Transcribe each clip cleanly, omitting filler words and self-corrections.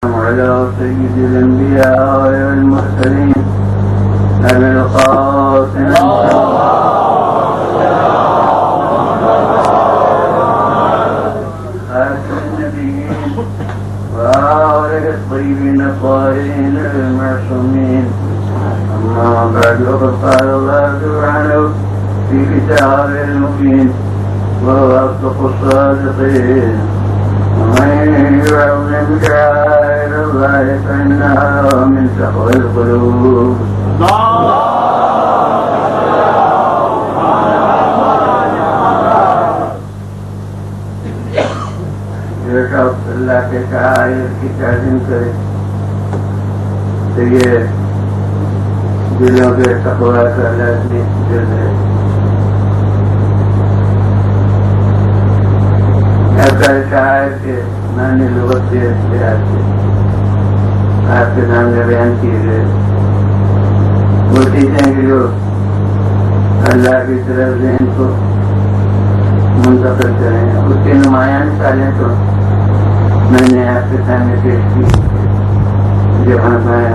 على سيد الأنبياء والمرسلين أبي القاسم خاتم النبيين وآله الطيبين الطاهرين المعصومين. أما بعد فقد قال الله سبحانه في كتابه المبين وهو أصدق الصادقين: ومن يعظم شعائر الله فإنها من تقوى القلوب. جو شخص اللہ کے شعائر کی تعظیم کرے تو یہ دلوں کے تقوی کا لازمی جز ہے. شاعر کے معنی لغت کے اختیار سے آپ کے سامنے بیان کیے گئے وہ چیزیں کہ جو اللہ کی طرف ذہن کو منتقل کریں، اس کی نمایاں مثالیں تو میں نے آپ کے سامنے پیش کی. جہاں میں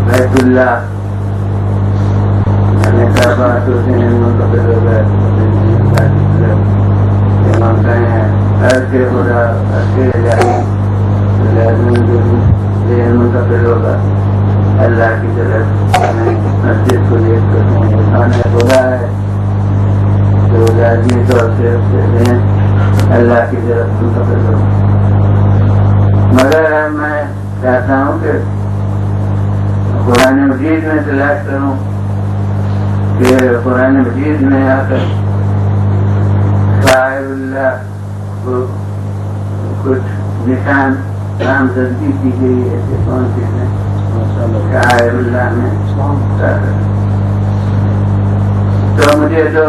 بیت اللہ کعبہ تو ذہن منتقل ہو گئے، کے خدا کے ذہن منتقل ہوگا اللہ کی طرف. مسجد کو دیکھ کر خدا ہے تو لازمی طور سے ذہن اللہ کی طرف منتقل ہوگا. مگر میں چاہتا ہوں کہ قرآن مجید میں تلاش کروں کہ قرآن مجید میں آ کر شاعر اللہ کو کچھ نشان نامزدگی کی گئی ہے کہ کون چیزیں شاعر اللہ میں. تو مجھے جو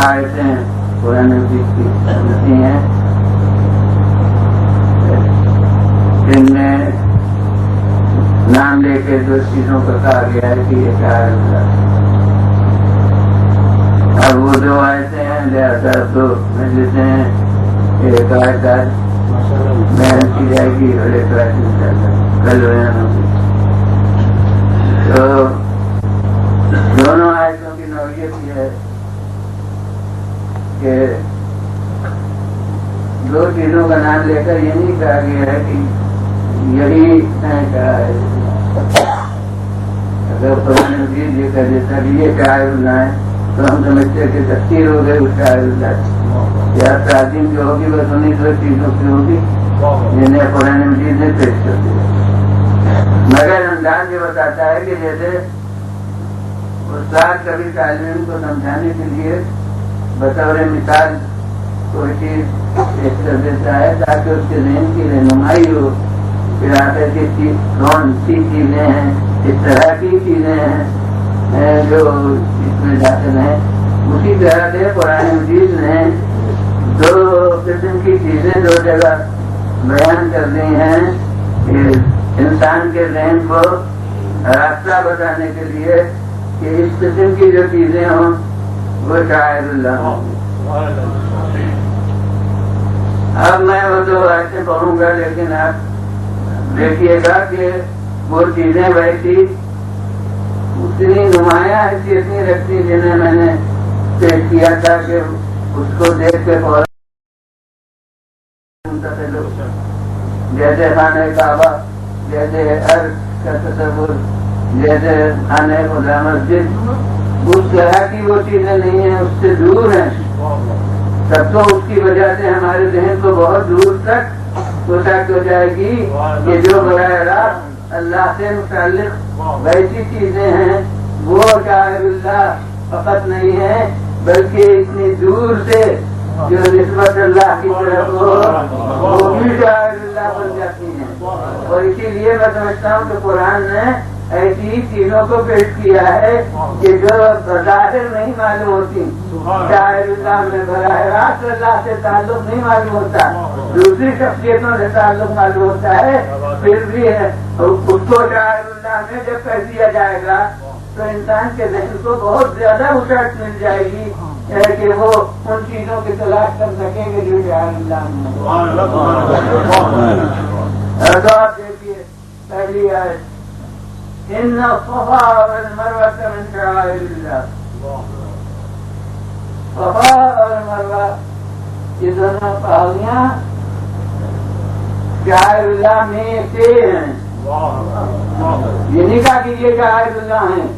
آیتیں قرآن مجید کی ملتی ہیں جن میں نام لے کے دو چیزوں کو کہا گیا ہے کہ یہ شاعر اللہ. اب وہ دو آیتیں ہیں لہذا دو مجلسیں ہیں، ایک آیت آج بیان کی جائے گی اور ایک آیت انشاءاللہ کل بیان ہوگی. تو دونوں آیتوں کی نوعیت یہ ہے کہ دو چیزوں کا نام لے کر یہ نہیں کہا گیا ہے کہ یہی کہا ہے. اگر قرآن مجید یہ کہہ دیتا کہ یہ شاعر اللہ ہے تو ہم سمجھتے کہ تفسیر ہو گئی اس شاعر اللہ یا تعظیم جو ہوگی بس انہیں دو چیزوں کی ہوگی جنہیں قرآن مجید نے پیش کر دیا. مگر انداز یہ بتاتا ہے کہ جیسے استاد کبھی طالب علم کو سمجھانے کے لیے بطور مثال کوئی چیز پیش کر دیتا ہے تاکہ اس کے ذہن کی رہنمائی ہو پھر آخر کی کون سی چیزیں ہیں، اس طرح کی چیزیں ہیں جو اس میں داخل ہیں. اسی طرح سے قرآن مجید نے دو قسم کی چیزیں دو جگہ بیان کر دی ہیں کہ انسان کے ذہن کو راستہ بتانے کے لیے کہ اس قسم کی جو چیزیں ہوں وہ شاعر اللہ ہوں. اب میں وہ دو آیتیں پڑھوں گا لیکن آپ دیکھیے گا کہ وہ چیزیں ویسی اتنی نمایاں حیثیت نہیں رکھتی جنہیں میں نے پیش کیا تھا کہ اس کو دیکھ کے فوراً منتقل ہو. جیسے خانہ کعبہ، جیسے عرش کا تصور، جیسے خانہ خدا مسجد، اس طرح کی وہ چیزیں نہیں ہیں، اس سے دور ہیں. تب تو اس کی وجہ سے ہمارے ذہن کو بہت دور تک کوشش ہو جائے گی کہ جو براہ راست اللہ سے متعلق ویسی چیزیں ہیں وہ شاعر اللہ فقط نہیں ہے بلکہ اتنی دور سے جو نسبت اللہ کی طرف ہو وہ بھی شاعر اللہ بن جاتی ہیں. اور اسی لیے میں سمجھتا ہوں کہ قرآن نے ایسی چیزوں کو پیش کیا ہے کہ جو بظاہر نہیں معلوم ہوتی. شاعر اللہ میں براہ راست اللہ سے تعلق نہیں معلوم ہوتا، دوسری شخصیتوں سے تعلق معلوم ہوتا ہے، پھر بھی ہے اس کو شاعر اللہ میں جب کہہ دیا جائے گا تو انسان کے ذہن کو بہت زیادہ وسعت مل جائے گی کہ وہ ان چیزوں کی تلاش کر سکیں گے جو شاعر اللہ میں. ان الصفا والمروة من شعائر اللہ. صفا اور مروہ یہ دونوں پہاڑیاں شعائر اللہ میں سے ہیں. یہ نہیں کہا کہ یہ شعائر اللہ ہیں.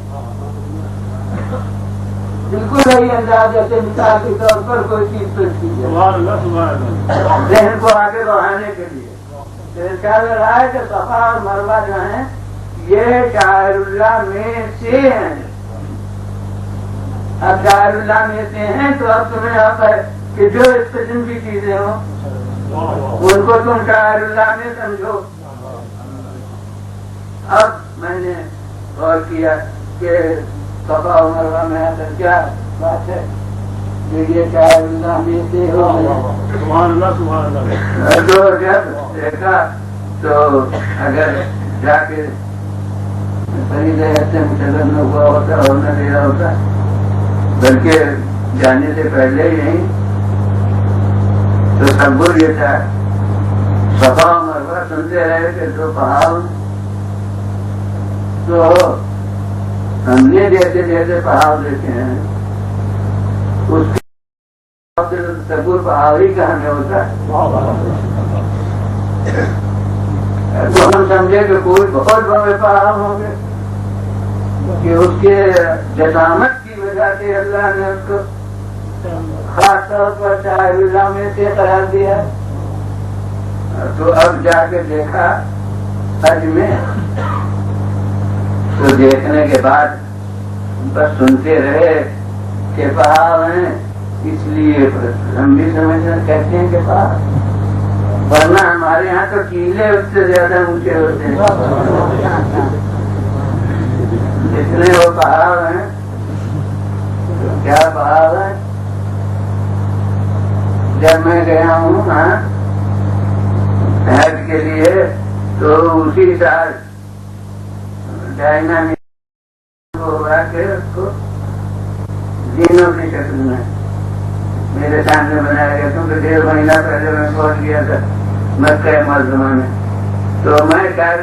بالکل صحیح انداز جیسے مثال کے طور پر کوئی چیز پیش کی جائے ذہن کو آگے بڑھانے کے لیے. خیال رہا ہے کہ صفا اور مروہ جو ہیں یہ شاعر اللہ میں سے ہیں. اب شاعر اللہ میں سے ہیں تو اب تمہیں آپ ہے کہ جو اس قسم کی چیزیں ہوں ان کو تم شاعر اللہ میں سمجھو. اب میں نے غور کیا کہ صفا و مروہ میں اگر کیا بات ہے کہ یہ شاعر اللہ میں سے ہو. تو جب دیکھا تو اگر جا کے صحیح سے مشغل نہ ہوا ہوتا اور نہ دیا ہوتا بلکہ جانے سے پہلے ہی تو تصور یہ تھا صفا و مروہ سنتے رہے کہ دو پہاڑ تو ہم نے جیسے جیسے پہاڑ دیکھے ہیں اس کے تصور پہاڑی کا ہمیں ہوتا ہے تو ہم سمجھے کہ کوئی بہت بڑے پہاڑ ہوں گے کہ اس کے جسامت کی وجہ سے اللہ نے اس کو خاص طور پر شاعر اللہ میں سے قرار دیا. تو اب جا کے دیکھا حج میں تو دیکھنے کے بعد بس سنتے رہے کہ پہاڑ ہیں اس لیے ہم بھی سمجھنا کہتے ہیں کہ پہاڑ ورنہ ہمارے یہاں تو ٹیلے اس سے زیادہ اونچے ہوتے ہیں. جتنے وہ پہاڑ ہیں کیا پہاڑ ہیں. جب میں گیا ہوں حج کے لیے تو اسی سال ڈائنامک ہوا کہ اس کو دینوں کی شکل میں میرے سامنے بنایا گیا کیونکہ 1.5 مہینہ پہلے میں پہنچ گیا تھا مکہ معظمہ میں. تو میں کل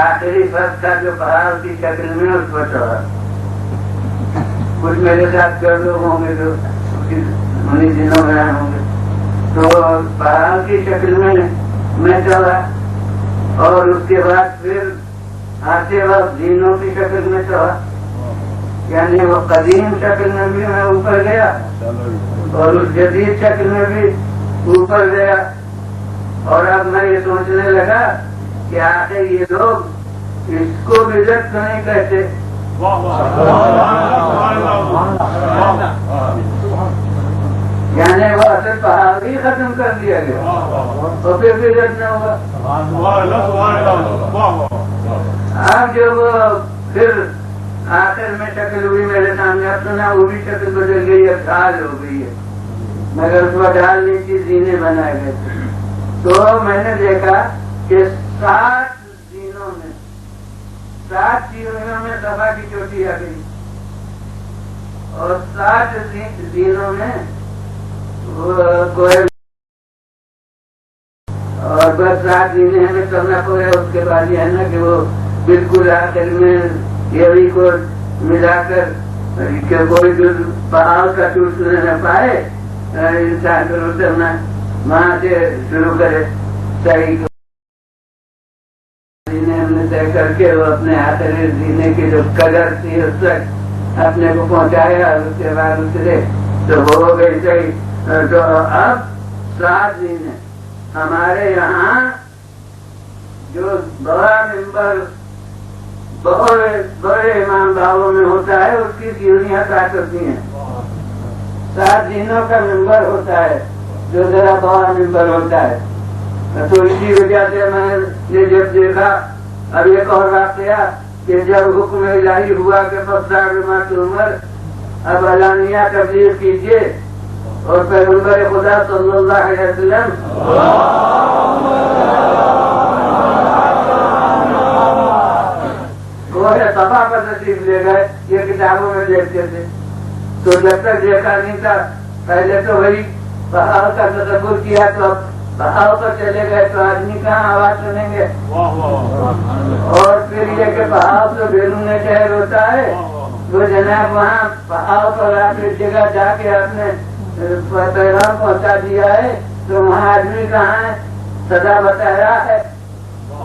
آخری فرق تھا جو پہاڑ کی شکل میں اس پر چڑھا. کچھ میرے ساتھ کر لوگ ہوں گے جو انہیں دنوں میں آئے ہوں گے تو پہاڑ کی شکل میں چڑھا اور اس کے بعد پھر آتے وقت دینوں کی شکل میں چڑھا. یعنی وہ قدیم شکل میں بھی میں اوپر گیا اور اس جدید شکل میں بھی اوپر گیا. اور اب میں یہ سوچنے لگا کہ آخر یہ لوگ اس کو بدعت تو نہیں کہتے. یعنی وہ اصل پہاڑ ہی ختم کر دیا گیا تو پھر بدعت نہ ہوگا. اب جب پھر آخر میں شکل ہوئی میرے سامنے اب سنا وہ بھی شکل بدل گئی ہے ڈھال ہو گئی ہے مگر اس کو ڈھال نیچی زینے بنائے گئے تھے. تو میں نے دیکھا کہ 7 دنوں میں 7 چیزوں میں صفا کی چوٹی آ گئی اور 7 دنوں میں کوئی اور بس 7 دن ہمیں کرنا پڑے. اس کے بعد یہ ہے نا کہ وہ بالکل آخر میں یہ کو ملا کر کہ کوئی پہاڑ کا ٹوٹنے نہ پائے انسان کو اترنا وہاں سے شروع کرے صحیح طے کر کے وہ اپنے آخری جینے کی جو قدر تھی اس تک اپنے کو پہنچایا اس کے بعد اترے تو ہو گئی صحیح. تو اب 7 دن ہمارے یہاں جو بڑا ممبر بہت بڑے امام باغوں میں ہوتا ہے اس کی سیڑھیاں کاٹ کرتی ہیں. 7 دنوں کا ممبر ہوتا ہے جو ذرا بڑا ممبر ہوتا ہے. تو اسی وجہ سے میں نے جب دیکھا اب ایک اور واقعہ کہ جب حکم الہی ہوا کہ فصاحت عمر اب علانیہ تبلیغ کیجیے اور پیغمبر خدا صلی اللہ علیہ وسلم صفا پر تشریف لے گئے. یہ کتابوں میں دیکھتے تھے تو جب تک دیکھا نہیں تھا پہلے تو وہی پہاڑ کا تصور کیا تو اب پہاڑ پر چلے گئے تو آدمی کہاں آواز سنیں گے. اور پھر کے لیے کہ پہاڑ تو بیرون شہر ہوتا ہے، وہ جناب وہاں پہاڑ پر آپ ایک جگہ جا کے آپ نے پیغام پہنچا دیا ہے، تو وہاں آدمی کہاں ہے؟ سدا بتا رہا ہے،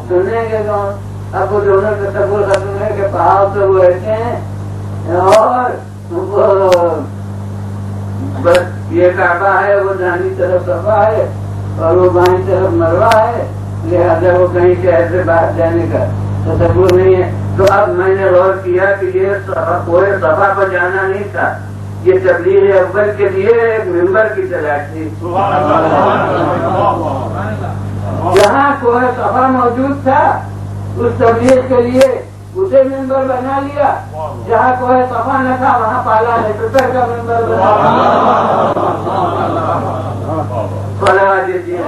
سنیں گے کون؟ اب وہ دونوں تصور ختم ہے کہ پہاڑ تو وہ ایسے ہیں اور بس یہ کعبہ ہے وہ دانی طرف صفا ہے اور وہ بائیں طرف مروا ہے، لہٰذا وہ کہیں شہر سے باہر جانے کا تصور نہیں ہے۔ تو اب میں نے غور کیا کہ یہ کوئی صفا پر جانا نہیں تھا، یہ تبلیغ اکبر کے لیے ایک ممبر کی تلاش تھی۔ جہاں کوئی صفا موجود تھا اس تبلیغ کے لیے اسے ممبر بنا لیا، جہاں کوئی صفا نہ تھا وہاں پالا ہے پتر کا ممبر بنا دیجیے۔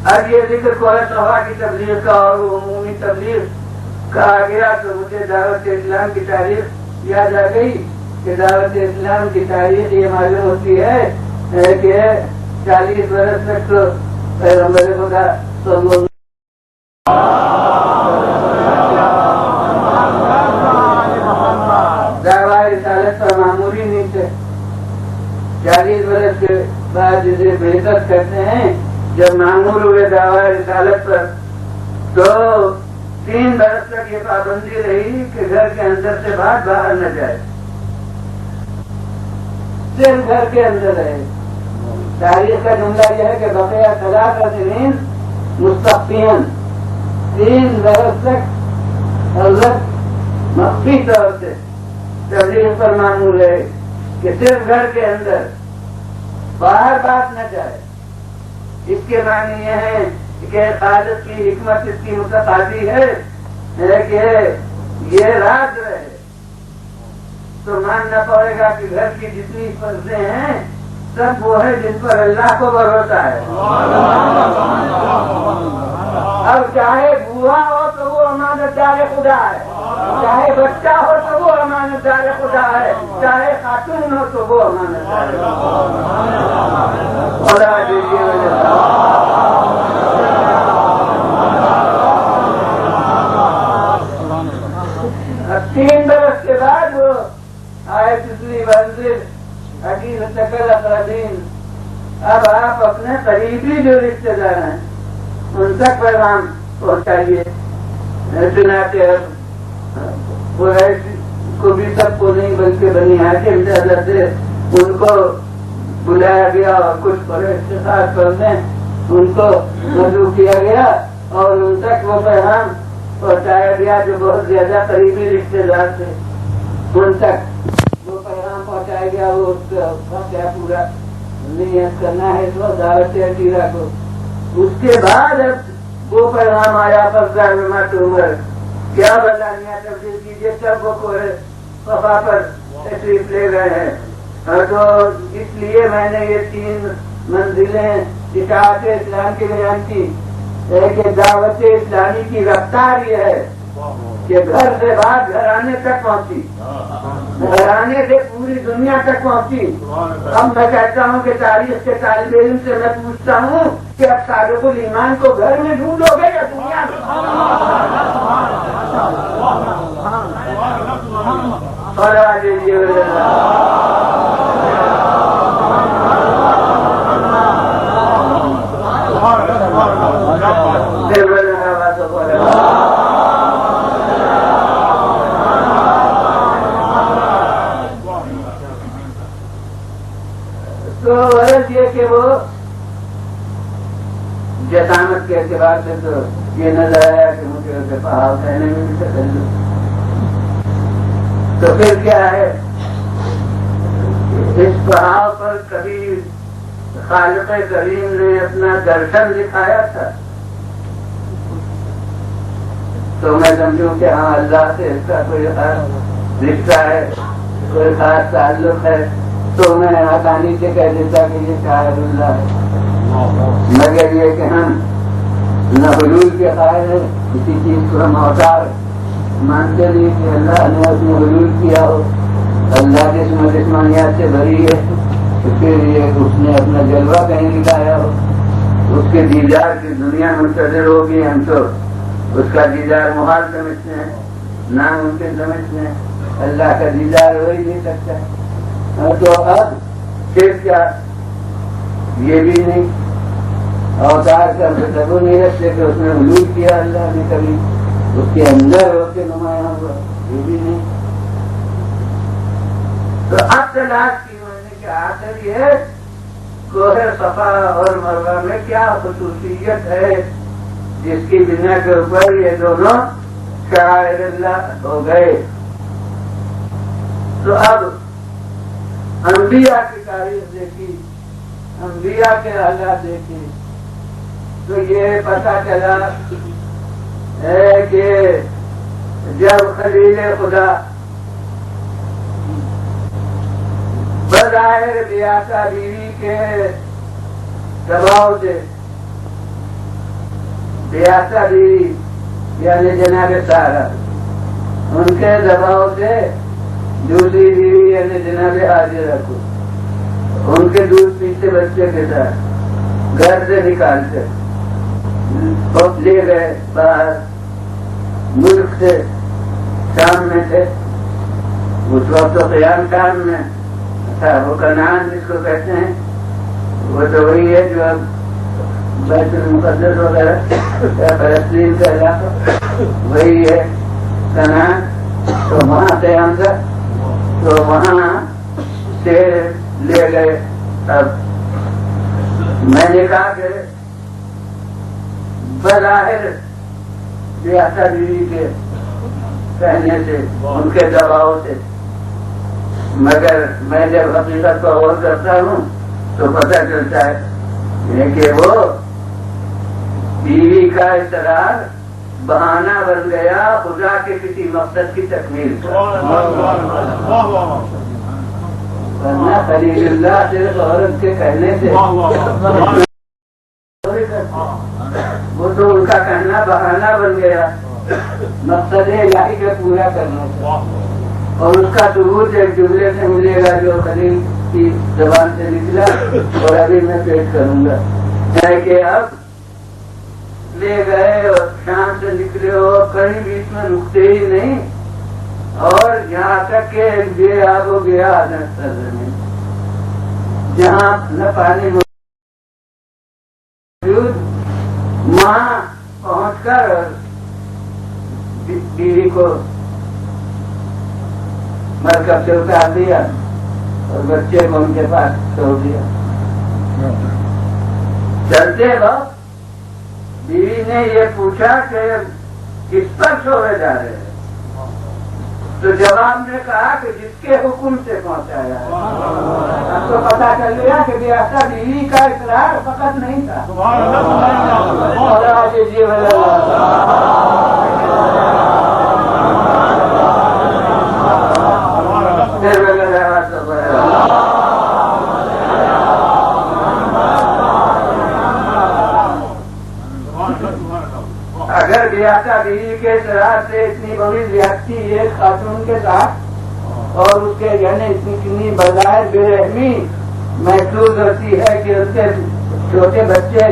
اب یہ ذکر کوئی صفا کی تبلیغ کا اور عمومی تبلیغ کہا گیا تو مجھے دعوت اسلام کی تاریخ یاد آ گئی کہ دعوت اسلام کی تاریخ یہ معلوم ہوتی ہے کہ 40 برس تک تو پیغمبر خدا صلی اللہ دعوی رسالت پر معمولی نہیں تھے۔ 40 برس کے بعد جسے بعثت کرتے ہیں جب معمول ہوئے دعوی رسالت پر تو 3 برس تک یہ پابندی رہی کہ گھر کے اندر سے باہر نہ جائے، صرف گھر کے اندر رہے۔ تاریخ کا جملہ یہ ہے کہ بقیہ 3 سنین مستقبین 3 برس تک حضرت مخفی طور سے تبلیغ پر معمول ہے کہ صرف گھر کے اندر باہر بات نہ جائے۔ اس کے معنی یہ ہے کہ خالق کی حکمت اس کی متقاضی ہے کہ یہ راز رہے، تو ماننا پڑے گا کہ گھر کی جتنی فرضیں ہیں سب وہ ہے جن پر اللہ کو بھروسہ ہے۔ اب چاہے بوڑھا ہو تو وہ امانت دار خدا ہے، چاہے بچہ ہو تو وہ امانت دار خدا ہے، چاہے خاتون ہو تو وہ امانت دار خدا دیجیے۔ 3 برس کے بعد وہ آئے پچھلی منزل حقیقت اقربین۔ اب آپ اپنے قریبی جو رشتے دار ہیں ان تک پیغام پہنچائیے۔ چنانچہ قریش کو بھی سب کو نہیں بلکہ بنی ہاشم سے حضرت ان کو بلایا گیا اور کچھ قریش کے ساتھ پڑھنے ان کو مدعو کیا گیا اور ان تک وہ پیغام پہنچایا گیا جو بہت زیادہ قریبی رشتے دار تھے، ان تک وہ پیغام پہنچایا گیا۔ وہ اس کا کیا پورا نیت کرنا ہے تو دعوت عقیدہ کو۔ اس کے بعد اب وہ پیغام آیا عمر کیا بدانیہ تبدیل کیجیے، سب وہ صفا پر تشریف لے گئے ہیں۔ تو اس لیے میں نے یہ 3 منزلیں اطاعت اسلام کی بیان کی کہ دعوت اسلامی کی رفتار یہ ہے کہ گھر سے بعد گھرانے تک پہنچی، گھرانے سے پوری دنیا تک پہنچی۔ اب میں کہتا ہوں کہ تاریخ کے طالب علم سے میں پوچھتا ہوں کہ اب صادق الایمان کو گھر میں ڈھونڈو گے یا دنیا میں؟ تو غرض یہ کہ وہ جسامت کے اعتبار سے تو یہ نظر آیا کہ مجھے اسے پہاڑ کہنے میں بھی تکلف، تو پھر کیا ہے اس پہاڑ پر کبھی خالق کریم نے اپنا درشن دکھایا تھا تو میں سمجھوں کہ ہاں اللہ سے اس کا کوئی خاص رشتہ ہے، کوئی خاص تعلق ہے، تو میں آسانی سے کہہ دیتا کہ یہ شاعر اللہ ہے، مگر یہ کہ ہم نہ حلول کے قائل ہیں، کسی چیز کو ہم اوتار مانتے نہیں کہ اللہ نے اپنے وجود کیا ہو، اللہ کے جسمانیات سے بھری ہے، اس کے لیے اس نے اپنا جلوہ کہیں دکھایا ہو، اس کے دیدار کی دنیا منتظر ہوگی، ہم تو اس کا دیدار محال سمجھتے ہیں، ناممکن سمجھتے ہیں، اللہ کا دیدار ہو ہی نہیں سکتا ہے۔ تو اب پھر کیا یہ بھی نہیں اوتار کا تصور نہیں رکھتے کہ اس نے وجود کیا اللہ نے کبھی، اس کے اندر ہو کے نمایاں ہوا، یہ بھی نہیں۔ تو اب تلاش کی میں نے کہ آخر یہ کوہ صفا اور مروہ میں کیا خصوصیت ہے جس کی بنا کے اوپر یہ دونوں شعائر اللہ ہو گئے۔ تو اب انبیاء کی تاریخ دیکھی، انبیاء کے حالات دیکھے تو یہ پتہ چلا ہے کہ جب خلیل خدا بظاہر بیاسا بیوی کے دباؤ سے، بیاسا بیوی یعنی جناب سارا، ان کے دباؤ سے دوسری بیوی یعنی جناب حاضرہ کو ان کے دودھ پیتے بچے کے ساتھ گھر سے نکالتے لے گئے باہر ملک سے، شام میں تھے اس وقت، تو قیام شام میں تھا، وہ کنعان جس کو کہتے ہیں وہ تو وہی ہے جو اب بیت المقدس وغیرہ فلسطین کا علاقہ وہی ہے کنعان۔ تو وہاں سے اندر تو وہاں سے لے گئے۔ اب میں نے کہا کہ بظاہر بیاسا بیوی کے کہنے سے، ان کے دباؤ سے، مگر میں جب حقیقت کو غور کرتا ہوں تو پتہ چلتا ہے کہ وہ بیوی کا اصرار بہانہ بن گیا خدا کے کسی مقصد کی تکمیل کا، ورنہ خلیل اللہ صرف عورت کے کہنے سے وہ تو ان کا کہنا بہانہ بن گیا مقصد الہی کا پورا کرنے سے، اور اس کا ثبوت ایک جملے سے ملے گا جو خلیل کی زبان سے نکلا اور ابھی میں پیش کروں گا، ہے کہ اب لے گئے اور شام سے نکلے اور کہیں بیچ میں رکتے ہی نہیں، اور یہاں تک کہ بے آب و گیا جہاں نہ پانی موجود وہاں پہنچ کر بیوی کو مرکب سے اتار دیا اور بچے کو ان کے پاس چھوڑ دیا۔ چلتے وقت بیوی نے یہ پوچھا کہ کس پر چھوڑے جا رہے ہیں، تو جواب نے کہا کہ جس کے حکم سے پہنچایا ہے۔ اب تو پتا چل گیا کہ بیاسا بیوی کا اقرار فقط نہیں تھا، اگر بیاسا بیوی کے اصرار سے اتنی بڑی زیادتی ایک خاتون کے ساتھ اور اس کے یعنی اتنی بظاہر بے رحمی محسوس ہوتی ہے کہ اس کے چھوٹے بچے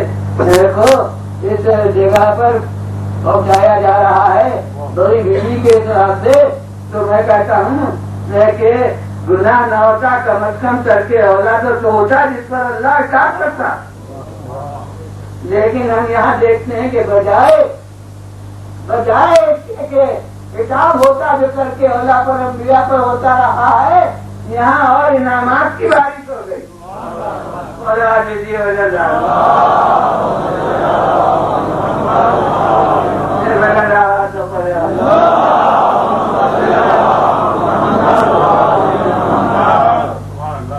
کو اس جگہ پر پہنچایا جا رہا ہے بڑی بیوی کے اصرار سے، تو میں کہتا ہوں کہ گناہ نہ ہوتا کم از کم کر کے اولاد تو ہوتا جس پر اللہ اطاعت کرتا، لیکن ہم یہاں دیکھتے ہیں کہ بجائے کہ کتاب ہوتا جو کر کے اللہ پر انبیاء پر ہوتا رہا ہے، یہاں اور انعامات کی بارش ہو گئی۔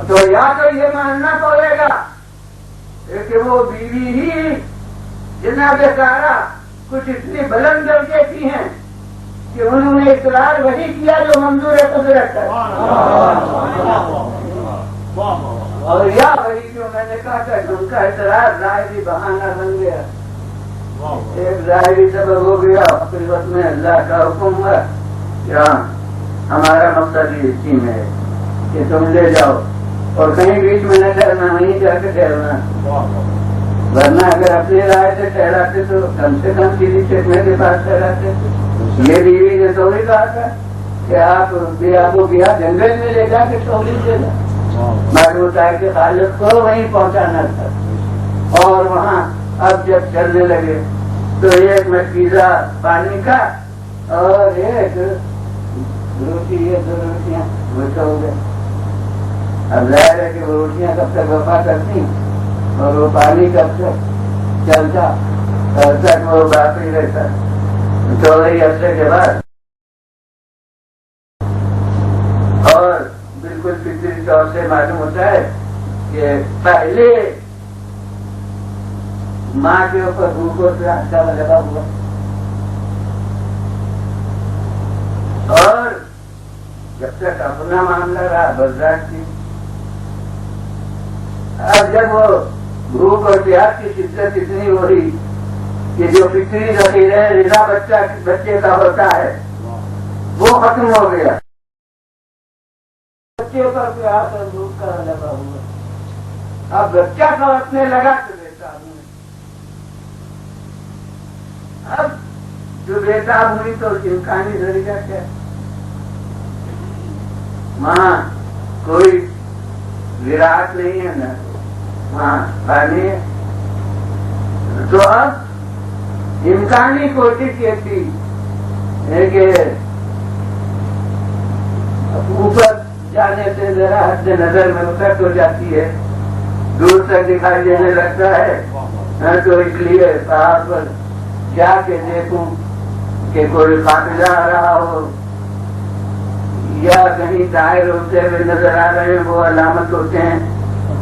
تو یا تو یہ ماننا پڑے گا کہ وہ بیوی ہی جناب سارا کچھ اتنی بلند درجے کی ہیں کہ انہوں نے اقرار وہی کیا جو منظور قدرت ہے، اور یا وہی جو میں نے کہا کہ ان کا اقرار ظاہری بہانہ بن گیا ایک ظاہری سبب ہو گیا، حقیقت میں اللہ کا حکم ہے کہ ہمارا مقصد یہ اسی میں ہے کہ تم لے جاؤ اور کہیں بیچ میں نہ ٹھہرنا، وہیں جا کے ٹھہرنا، ورنہ اگر اپنی رائے سے ٹھہراتے تو کم سے کم کسی چکمے کے پاس ٹھہراتے تھے۔ یہ بیوی نے تو بھی کہا تھا کہ آپ کو کیا جنگل میں لے جا کے ٹولی دے گا، معلوم ہے کہ خالق کو وہیں پہنچانا تھا۔ اور وہاں اب جب چلنے لگے تو ایک مشکیزہ پانی کا اور ایک روٹی، یہ دو روٹیاں وہ ہو گئے۔ اب ظاہر ہے کہ وہ روٹیاں کب تک وفا کرتی اور وہ پانی کب تک چلتا، تب تک وہ باقی رہتا۔ 14 عرصے کے بعد اور بالکل فطری طور سے معلوم ہوتا ہے کہ پہلے ماں کے اوپر بھوکوں سے آٹا لگا ہوا، اور جب تک اپنا معاملہ رہا برداشت کی۔ اب جب وہ بھوک اور پیاس کی شدت اتنی ہو رہی کہ جو فطری ذخیرہ رضا بچے کا ہوتا ہے وہ ختم ہو گیا، بچے پر پیاس اور بھوک کا لگا ہوا، اب بچہ سمجھنے لگا تو بیٹا اب جو بیٹا ہوئی تو امکانی ذریعہ کیا، وہاں کوئی وراٹ نہیں ہے نا وہاں پانی ہے، تو اب امکانی کوشش یہ تھی کہ اوپر جانے سے ذرا حد نظر میں اتر ہو جاتی ہے، دور تک دکھائی دینے لگتا ہے، تو اس لیے پہاڑ پر جا کے دیکھوں کہ کوئی قافلہ آ رہا ہو یا کہیں ٹائر ہوتے ہوئے نظر آ رہے ہیں، وہ علامت ہوتے ہیں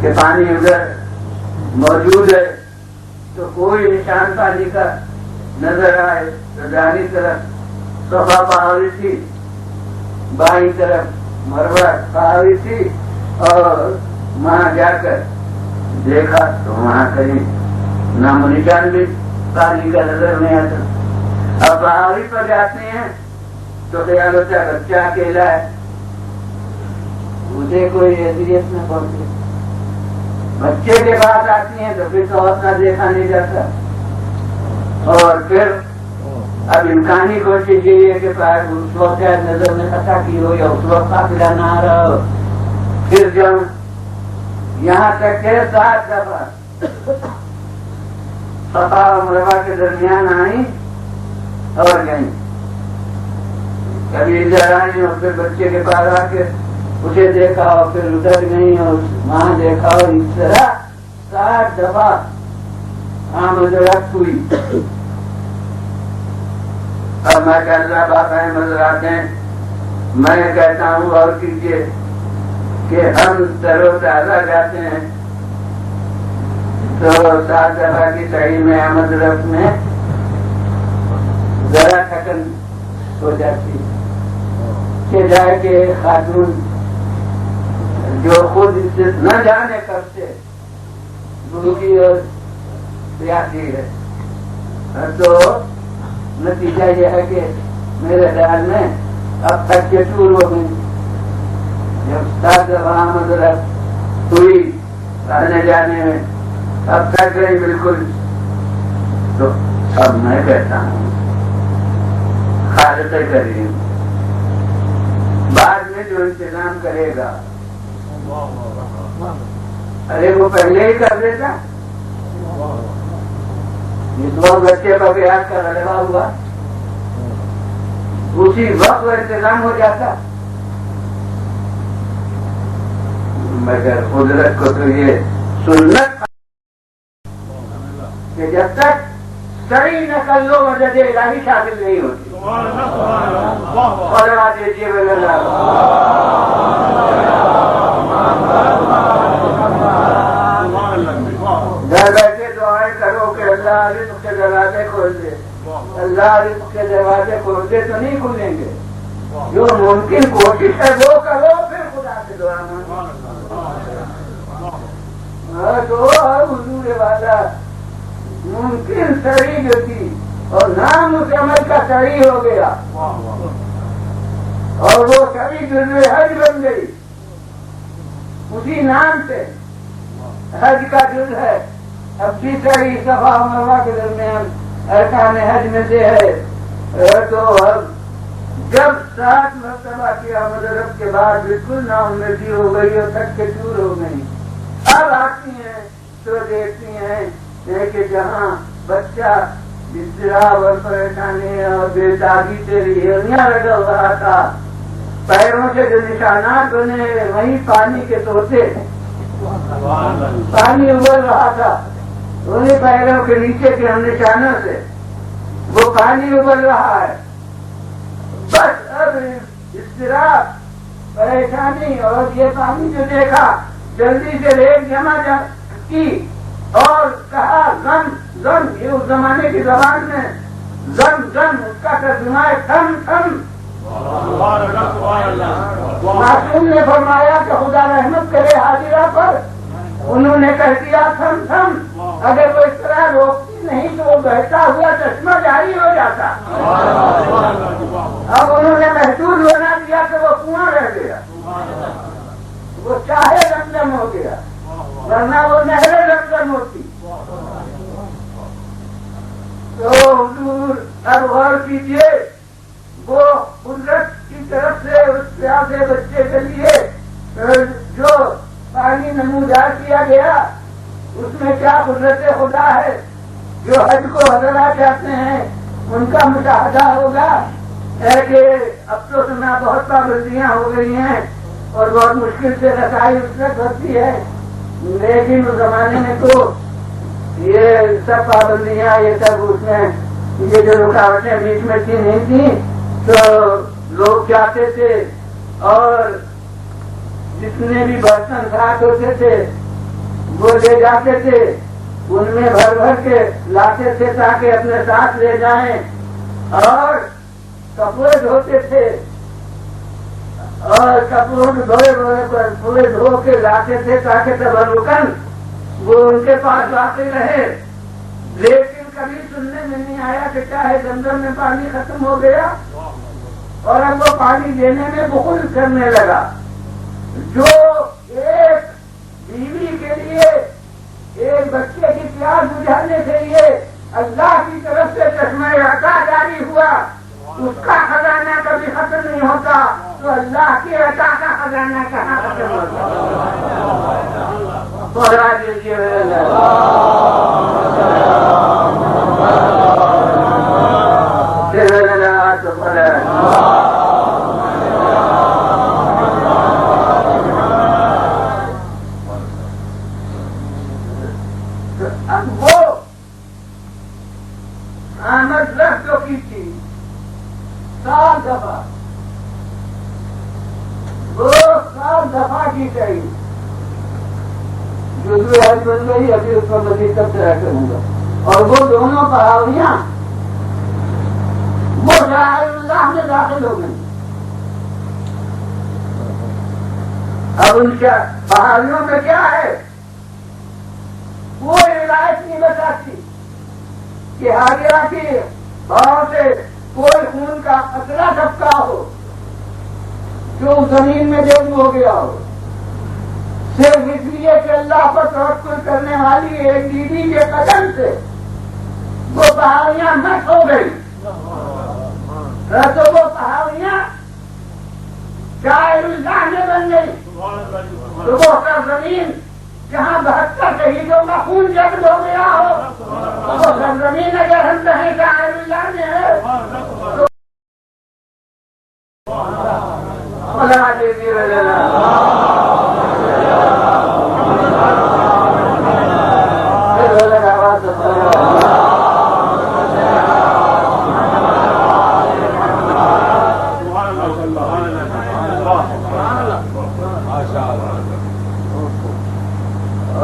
کہ پانی ادھر موجود ہے، تو کوئی نشان پانی کا نظر آئے تو دائیں طرف صفا پہاڑی تھی، بائیں طرف مروہ پہاڑی تھی، اور وہاں جا کر دیکھا تو وہاں کہیں نام و نشان بھی پانی کا نظر نہیں آتا۔ اب پہاڑی پر جاتے ہیں تو خیال ہوتا ہے بچہ اکیلا ہے، مجھے کوئی اذیت نہ پہنچے، بچے کے پاس آتی ہیں تو پھر تو اور نہ دیکھا نہیں جاتا، اور پھر اب امکانی کوشش یہ ہے کہ اس وقت نظر میں خطا کی ہو یا اس وقت قافلہ نہ آ رہا ہو۔ پھر جب یہاں تک کہ 7 دفعہ صفا اور مروہ کے درمیان آئی اور گئی، کبھی ادھر آئی اور پھر بچے کے پاس آ کے اسے دیکھا اور پھر ادھر گئی اور وہاں دیکھا، اور اس طرح 7 دفعہ آمد و رفت ہوئی۔ اب میں کہتا باقا مضرات ہیں، میں کہتا ہوں اور کیجیے کہ ہم تر و تازہ جاتے ہیں تو 7 دفعہ کی صحیح میں آمد رفت میں ذرا تھکن ہو جاتی کہ جائے کہ خاتون جو خود نہ جانے کب سے بھوکی اور پیاسی ہے، تو نتیجہ یہ ہے کہ میرے خیال میں اب تک کے ٹور ہو گئی۔ جب 7 دفعہ آمد رفت ہوئی آنے جانے میں اب تک گئی بالکل، تو اب میں کہتا ہوں خالق کریم بعد میں جو انتظام کرے گا، ارے وہ پہلے ہی کر دیتا، یہ 2 بچے پر پیاس کا غلبہ ہوا، اسی وقت وہ انتظام ہو جاتا، مگر قدرت کو تو یہ سنت کہ جب تک صحیح نقل و مدد الہی شامل نہیں ہوتی، اور آج دیجیے گھر بیٹھے دعائیں کرو کہ اللہ رزق کے دروازے کھول دے، اللہ رزق کے دروازے کھول دے تو نہیں کھولیں گے، جو ممکن کوشش ہے وہ کرو، پھر خدا سے دعا مانگو۔ تو حضور والا ممکن سڑی جو تھی اور نام اس عمل کا سڑی ہو گیا اور وہ سڑی جزو حج بن گئی اسی نام سے حج کا جز ہے. اب بھی سڑی صفا و مروہ کے درمیان ارکان حج میں سے ہے تو اب جب 7 مرتبہ کیا مدرب کے بعد بالکل ناامیدی ہو گئی اور تھک کے چور ہو گئی. اب آتی ہیں تو دیکھتی ہیں کہ جہاں بچہ اضطراب اور پریشانی اور بے داغی سے ریڑیاں لگا ہوا تھا پیروں سے جو نشانات بنے وہیں پانی کے طوطے پانی ابل رہا تھا انہیں پیروں کے نیچے کے ہم نشانوں سے وہ پانی ابل رہا ہے. بس اب اضطراب پریشانی اور یہ پانی جو دیکھا جلدی سے ریت جمع کی اور کہا غم غم. یہ اس زمانے کی زبان میں غم غم اس کا ترجمہ ہے تھم تھم. معصوم نے فرمایا کہ خدا رحمت کرے حاضرہ پر. انہوں نے کہہ دیا تھم تھم. اگر وہ اس طرح روکتی نہیں تو وہ بہتا ہوا چشمہ جاری ہو جاتا. اب انہوں نے محسوس ہونا دیا کہ وہ کنواں رہ گیا. وہ چاہے زمزم ہو گیا ورنہ وہ نہر زمزم ہوتی. تو حضور اب غور کیجیے وہ قدرت کی طرف سے اس پیاسے بچے کے لیے جو پانی نمودار کیا گیا اس میں کیا قدرت خدا ہے. جو حج کو حضرات چاہتے ہیں ان کا مشاہدہ ہوگا کہ اب تو سنا بہت پابندیاں ہو گئی ہیں اور بہت مشکل سے رسائی اس میں ہوتی ہے لیکن اس زمانے میں تو یہ سب پابندیاں یہ سب اس میں یہ جو رکاوٹیں بیچ میں تھی نہیں تھیں تو لوگ جاتے تھے اور جتنے بھی برتن ساتھ ہوتے تھے وہ لے جاتے تھے ان میں بھر بھر کے لاتے تھے تاکہ اپنے ساتھ لے جائیں اور کپڑے دھوتے تھے اور کپڑوں کے دھوئے پر پورے دھو کے لاتے تھے تاکہ تبرکن وہ ان کے پاس باقی رہے. لیکن کبھی سننے میں نہیں آیا کہ چاہے زمزم میں پانی ختم ہو گیا اور اب وہ پانی دینے میں بخل کرنے لگا. جو ایک بیوی کے لیے ایک بچے کی پیاس بجھانے کے لیے اللہ کی طرف سے چشمہ عطا جاری ہوا اس کا خزانہ کبھی ختم نہیں ہوتا تو اللہ کی عطا کا خزانہ کہاں ختم ہوتا. دوہرا دیجیے اب وہ آمد رکھ جو کی تھی 7 دفعہ وہ 7 دفعہ کی گئی جزو حج بن گئی. ابھی اس پر مزید کب سے کروں گا. اور وہ دونوں پہاڑیاں وہ شاعر اللہ میں داخل ہو گئی. اب ان کا پہاڑیوں میں کیا ہے وہ روایت نہیں بتاتی کہ حاضرہ کی بہاؤ سے کوئی خون کا قطرہ ٹپکا ہو جو زمین میں جذب ہو گیا ہو. صرف اس لیے کہ اللہ پر توکل کرنے والی ایک دیدی کے قدم سے وہ پہاڑیاں مست ہو گئی. تو وہ پہاڑیاں شاعر اللہ میں بن گئی. تو وہ زمین جہاں 72 شہیدوں کا خون جذب ہو گیا ہو وہ زمین اگر ہم کہیں شاعر اللہ میں ہے تو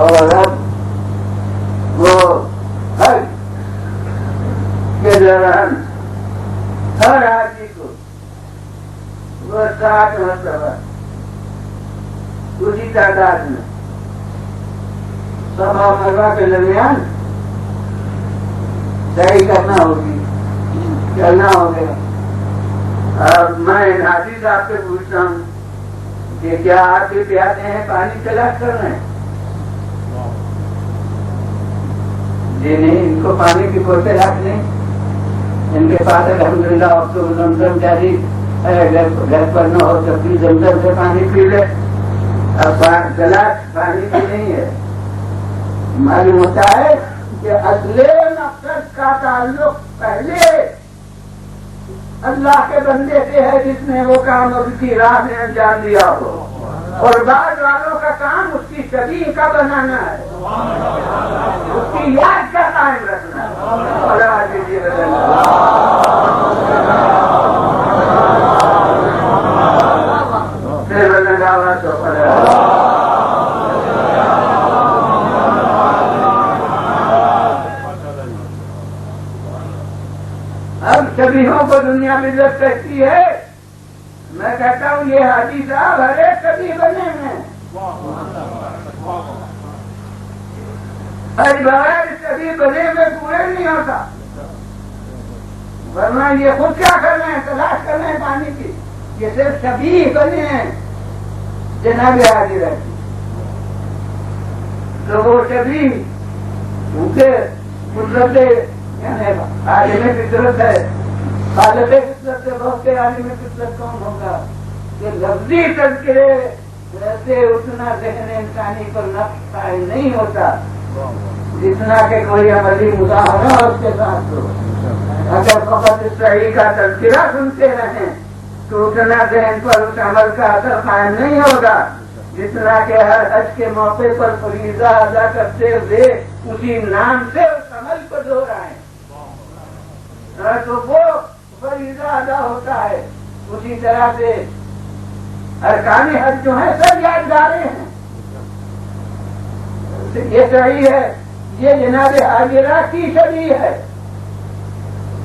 اور اب وہ حج کے دوران ہر آدمی کو وہ 7 مرتبہ اسی تعداد میں صفا و مروہ کے درمیان صحیح کرنا ہوگی، چلنا ہوگا۔ اور میں حاجی صاحب سے پوچھتا ہوں کہ کیا آپ بھی پیاتے ہیں پانی تلاش کر رہے ہیں؟ جی نہیں، ان کو پانی کی کوئی تلاش نہیں، ان کے پاس الحمدللہ اب تو زمزم جاری ہے، گھر پر نہ ہو تو بھی زمزم سے پانی پی لے، اب تلاش پانی کی نہیں ہے۔ معلوم ہوتا ہے کہ اصل مقصد کا تعلق پہلے اللہ کے بندے سے ہے جس نے وہ کام اس کی راہ میں انجام دیا ہو، اور بعد والوں کا کام اس کی شبیہ کا بنانا ہے، اس کی یاد کا قائم رکھنا ہے۔ اور آج یہ اب شبیہوں کو دنیا میں عزت کہتی ہے، میں کہتا ہوں یہ حاجی صاحب ہر ایک شبیہ بنے ہیں، بغیر شبیہ بنے میں پورے نہیں ہوتا، ورنہ یہ خود کیا کر رہے ہیں، تلاش کر رہے ہیں پانی کی، یہ صرف شبیہ بنے ہیں جناب حاجی رہتی، تو وہ شبیہ کیونکہ قدرت یعنی عالم فطرت ہے، خالق فطرت سے بہت سے عالم فطرت کون ہوگا کہ لفظی تذکرے ویسے اتنا ذہن انسانی پر نقش قائم نہیں ہوتا جتنا کہ کوئی عملی مظاہرہ اس کے ساتھ ہو۔ اگر فقط اس صحیح کا تذکرہ سنتے رہیں تو اتنا ذہن پر اس عمل کا اثر قائم نہیں ہوگا جتنا کہ ہر حج کے موقع پر فریضہ ادا کرتے ہوئے اسی نام سے اس عمل کو دہرائیں، تو وہ فریضہ ادا ہوتا ہے۔ اسی طرح سے ارکان حج جو ہیں سب یادگاریں ہیں، یہ صحیح ہے، یہ جناب حاجرہ کی شبیہ ہے،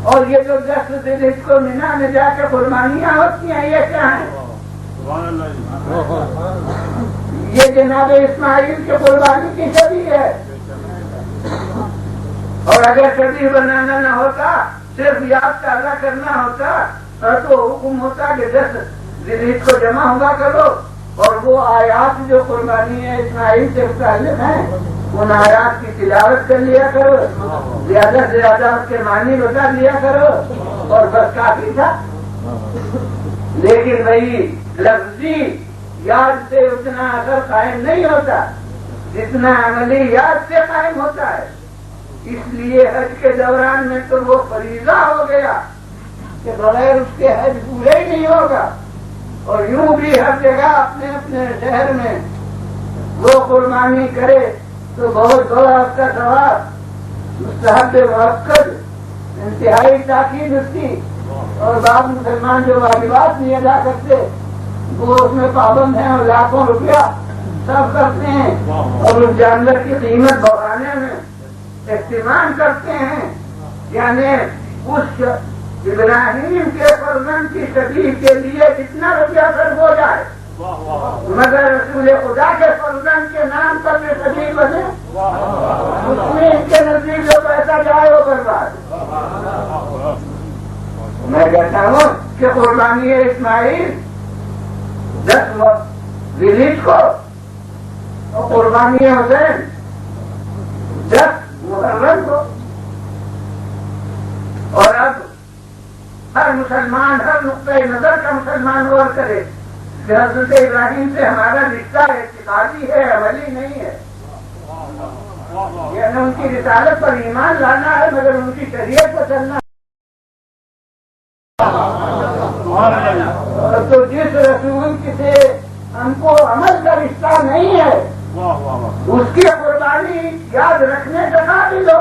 اور یہ جو 10 ذی الحجہ کو مینا میں جا کے قربانیاں ہوتی ہیں یہ کیا ہیں؟ یہ جناب اسماعیل کی قربانی کی شبیہ ہے، اور اگر شبیہ بنانا نہ ہوتا صرف یاد تازہ کرنا ہوتا تو حکم ہوتا کہ 10 ذی الحجہ کو جمع ہوا کرو، اور وہ آیات جو قربانی ہے اسماعیل سے متعلق ہیں ان آیات کی تلاوت کر لیا کرو، زیادہ سے زیادہ اس کے معنی بتا لیا کرو، اور بس کافی تھا۔ لیکن وہی لفظی یاد سے اتنا اثر قائم نہیں ہوتا جتنا عملی یاد سے قائم ہوتا ہے۔ اس لیے حج کے دوران میں تو وہ فریضہ ہو گیا کہ بغیر اس کے حج پورے ہی نہیں ہوگا، اور یوں بھی ہر جگہ اپنے اپنے شہر میں وہ قربانی کرے تو بہت بڑا اس کا ثواب مستحب موقت انتہائی تاکید اس کی، اور بعض مسلمان جو واجبات نہیں ادا کرتے وہ اس میں پابند ہیں اور لاکھوں روپیہ سب کرتے ہیں، اور اس جانور کی قیمت بڑھانے میں اہتمام کرتے ہیں، یعنی اس ابراہیم کے فرزند کی شبیہ کے لیے جتنا روپیہ خرچ ہو جائے مگر رسول خدا کے فرزند کے نام پر میں شبیہ بنے اس میں ان کے نزدیک جو پیسہ جائے وہ برباد۔ میں کہتا ہوں کہ قربانی اسماعیل 10 ذی الحجہ کو اور قربانی حسین 10 محرم کو، اور اب ہر مسلمان ہر نقطۂ نظر کا مسلمان غور کرے کہ حضرت ابراہیم سے ہمارا رشتہ اعتقادی ہے، عملی نہیں ہے، یعنی ان کی رسالت پر ایمان لانا ہے مگر ان کی شریعت پر چلنا ہے۔ تو جس رسول سے ہم کو عمل کا رشتہ نہیں ہے اس کی قربانی یاد رکھنے کا قابل ہو،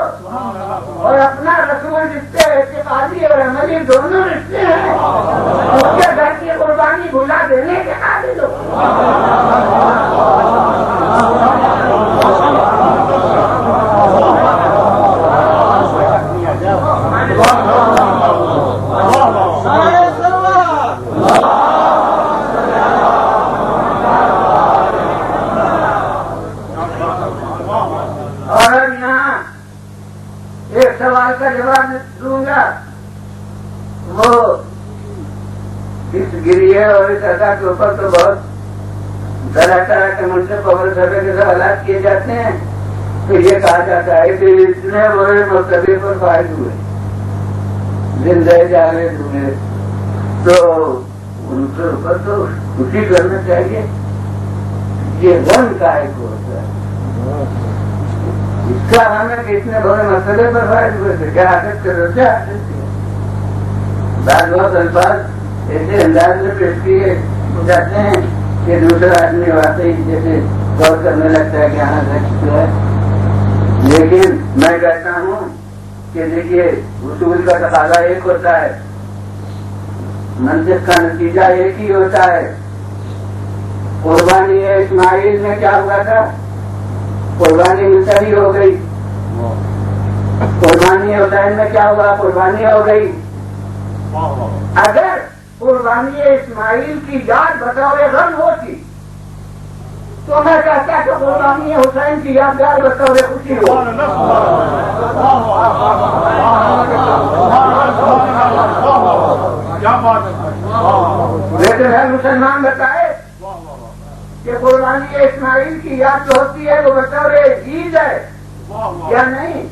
اور اپنا رسول رشتے اعتقادی اور عملی دونوں رشتے ہیں اس کے گھر کی قربانی بھلا دینے کے قابل ہو۔ اور یہاں ایک سوال کا جواب اس گریے اور اس عطا کے اوپر تو بہت طرح طرح کے منصب قبر سبے کے سوالات کیے جاتے ہیں. تو یہ کہا جاتا ہے کہ اتنے بڑے مرتبے پر فائز ہوئے، زندہ جاوید ہوئے، تو ان کے اوپر تو خوشی کرنا چاہیے. یہ غم کائے کو ہوتا ہے اس کا ہمیں کہ اتنے بڑے مسئلے پر فائز ہوئے تھے، کیا حاصل کر رہے تھے؟ حاصل کیا بعض بہت الفاظ ایسے انداز میں پیش کیے جاتے ہیں کہ دوسرا آدمی واقعی جیسے غور کرنے لگتا ہے کہ یہاں سچ ہے. لیکن میں کہتا ہوں کہ دیکھیے اصول کا تقاضا ایک ہوتا ہے، منطق کا نتیجہ ایک ہی ہوتا ہے. قربانی اسماعیل میں کیا ہوا تھا؟ قربانی مصری ہو گئی. قربانی حسین میں کیا ہوا؟ قربانی ہو گئی. اگر قربانی اسماعیل کی یاد بطور غم ہوتی تو میں کہتا کہ قربانی حسین کی یادگار بطور خوشی ہو. لیکن ہے مسلمان بتائے کہ قربانی اسماعیل کی یاد جو ہوتی ہے وہ بطور عید ہے یا نہیں؟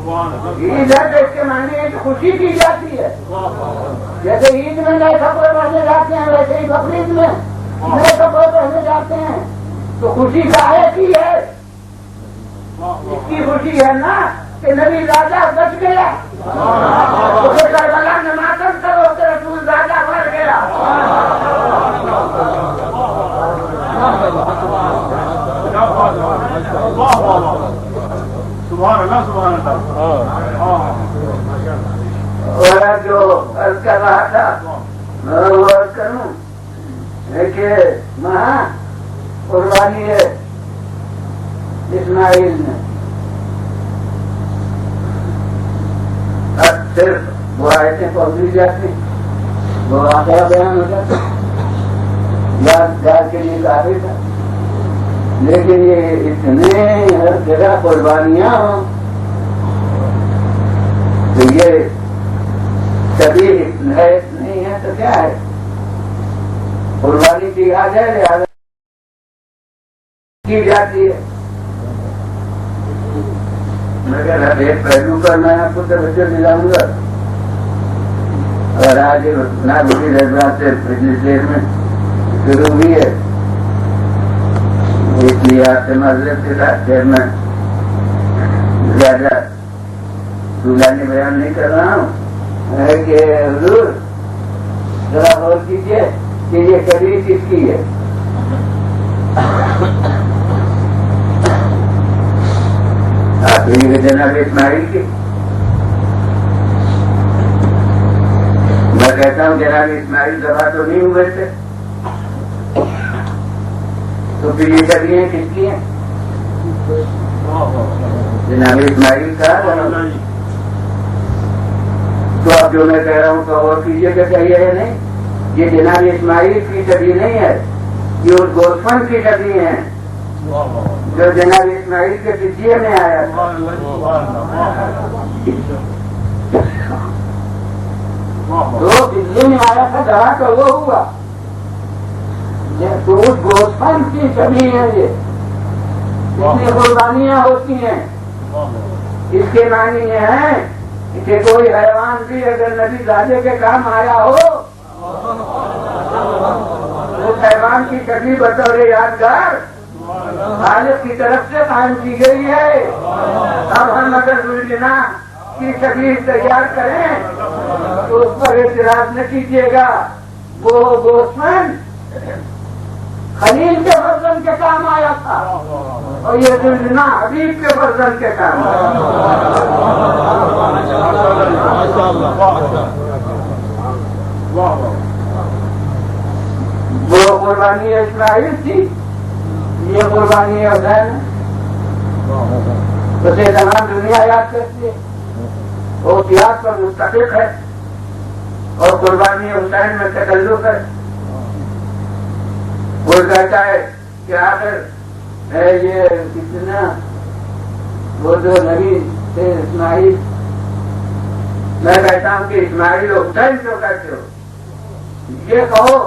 عید ہے تو اس کے معنی ہے کہ خوشی کی جاتی ہے. جیسے عید میں نئے کپڑے پہنے جاتے ہیں ویسے ہی بقرعید میں نئے کپڑے پہنے جاتے ہیں. تو خوشی ظاہر کی ہے، اس کی خوشی ہے نا کہ نبی راجا بچ گیا. کربلا میں ماتم کرو کہ رسول راجا مر گیا. اور جو عرض کر رہا تھا میں وہ عرض کروں کہ ماں قربانی ہے اسماعیل نے اب صرف وہ آیتیں پڑھی جاتی، وہ واقعہ بیان ہو جاتا، یادگار کے لیے کافی تھا. لیکن یہ اتنے ہر جگہ قربانیاں ہوں تو یہ کبھی نہیں ہے تو کیا ہے؟ قربانی کی یاد ہے لہٰذا کی جاتی ہے. مگر اب ایک پہلو پر میں آپ کو توجہ دلاؤں گا اور آج نہ بڑی رضا سے پچھلی دیر میں شروع ہوئی ہے، اس لیے آپ سے معذرت کے ساتھ پھر میں زیادہ طولانی بیان نہیں کر رہا ہوں کہ حضور ذرا غور کیجیے کہ یہ شبیہ کس کی ہے. آپ یہ جناب اسماعیل کی. میں کہتا ہوں جناب اسماعیل دفاع تو نہیں ہوئے تھے تو پھر یہ شبیہیں کس کی ہیں؟ جناب اسماعیل کا. تو اب جو میں کہہ رہا ہوں تو اور کیجیے کہ چاہیے ہے نہیں، یہ جناب اسماعیل کی شبیہ نہیں ہے، یہ اس گوسفند کی شبیہ ہیں جو جناب اسماعیل کے پیچھے میں آیا تھا. تو بجلی میں آیا تھا دوا تو وہ ہوا تو اس گوسفند کی شبیہ ہے. یہ جتنی قربانیاں ہوتی ہیں اس کے معنی یہ ہیں کہ کوئی حیوان بھی اگر نبی راجے کے کام آیا ہو اس حیوان کی شبیہ بطور یادگار خالق کی طرف سے قائم کی گئی ہے. اب ہم اگر زوجنا کی شبیہ تیار کریں تو اس پر اعتراض نہ کیجیے گا. وہ گوسفند خلیل کے فرزند کے کام آیا تھا اور یہ زوجنا حبیب کے فرزند کے کام آیا. وہ قربانی اسماعیل تھی، یہ قربانی حسین اسے تمام دنیا یاد کرتی ہے، وہ اتحاد پر متفق ہے اور قربانی حسین میں تکلف ہے. وہ کہتا ہے کہ آخر ہے یہ کتنا وہ جو نبی تھے اسماعیل، میں کہتا ہوں کہ اسماعیل حسین جو کہتے ہو یہ کہو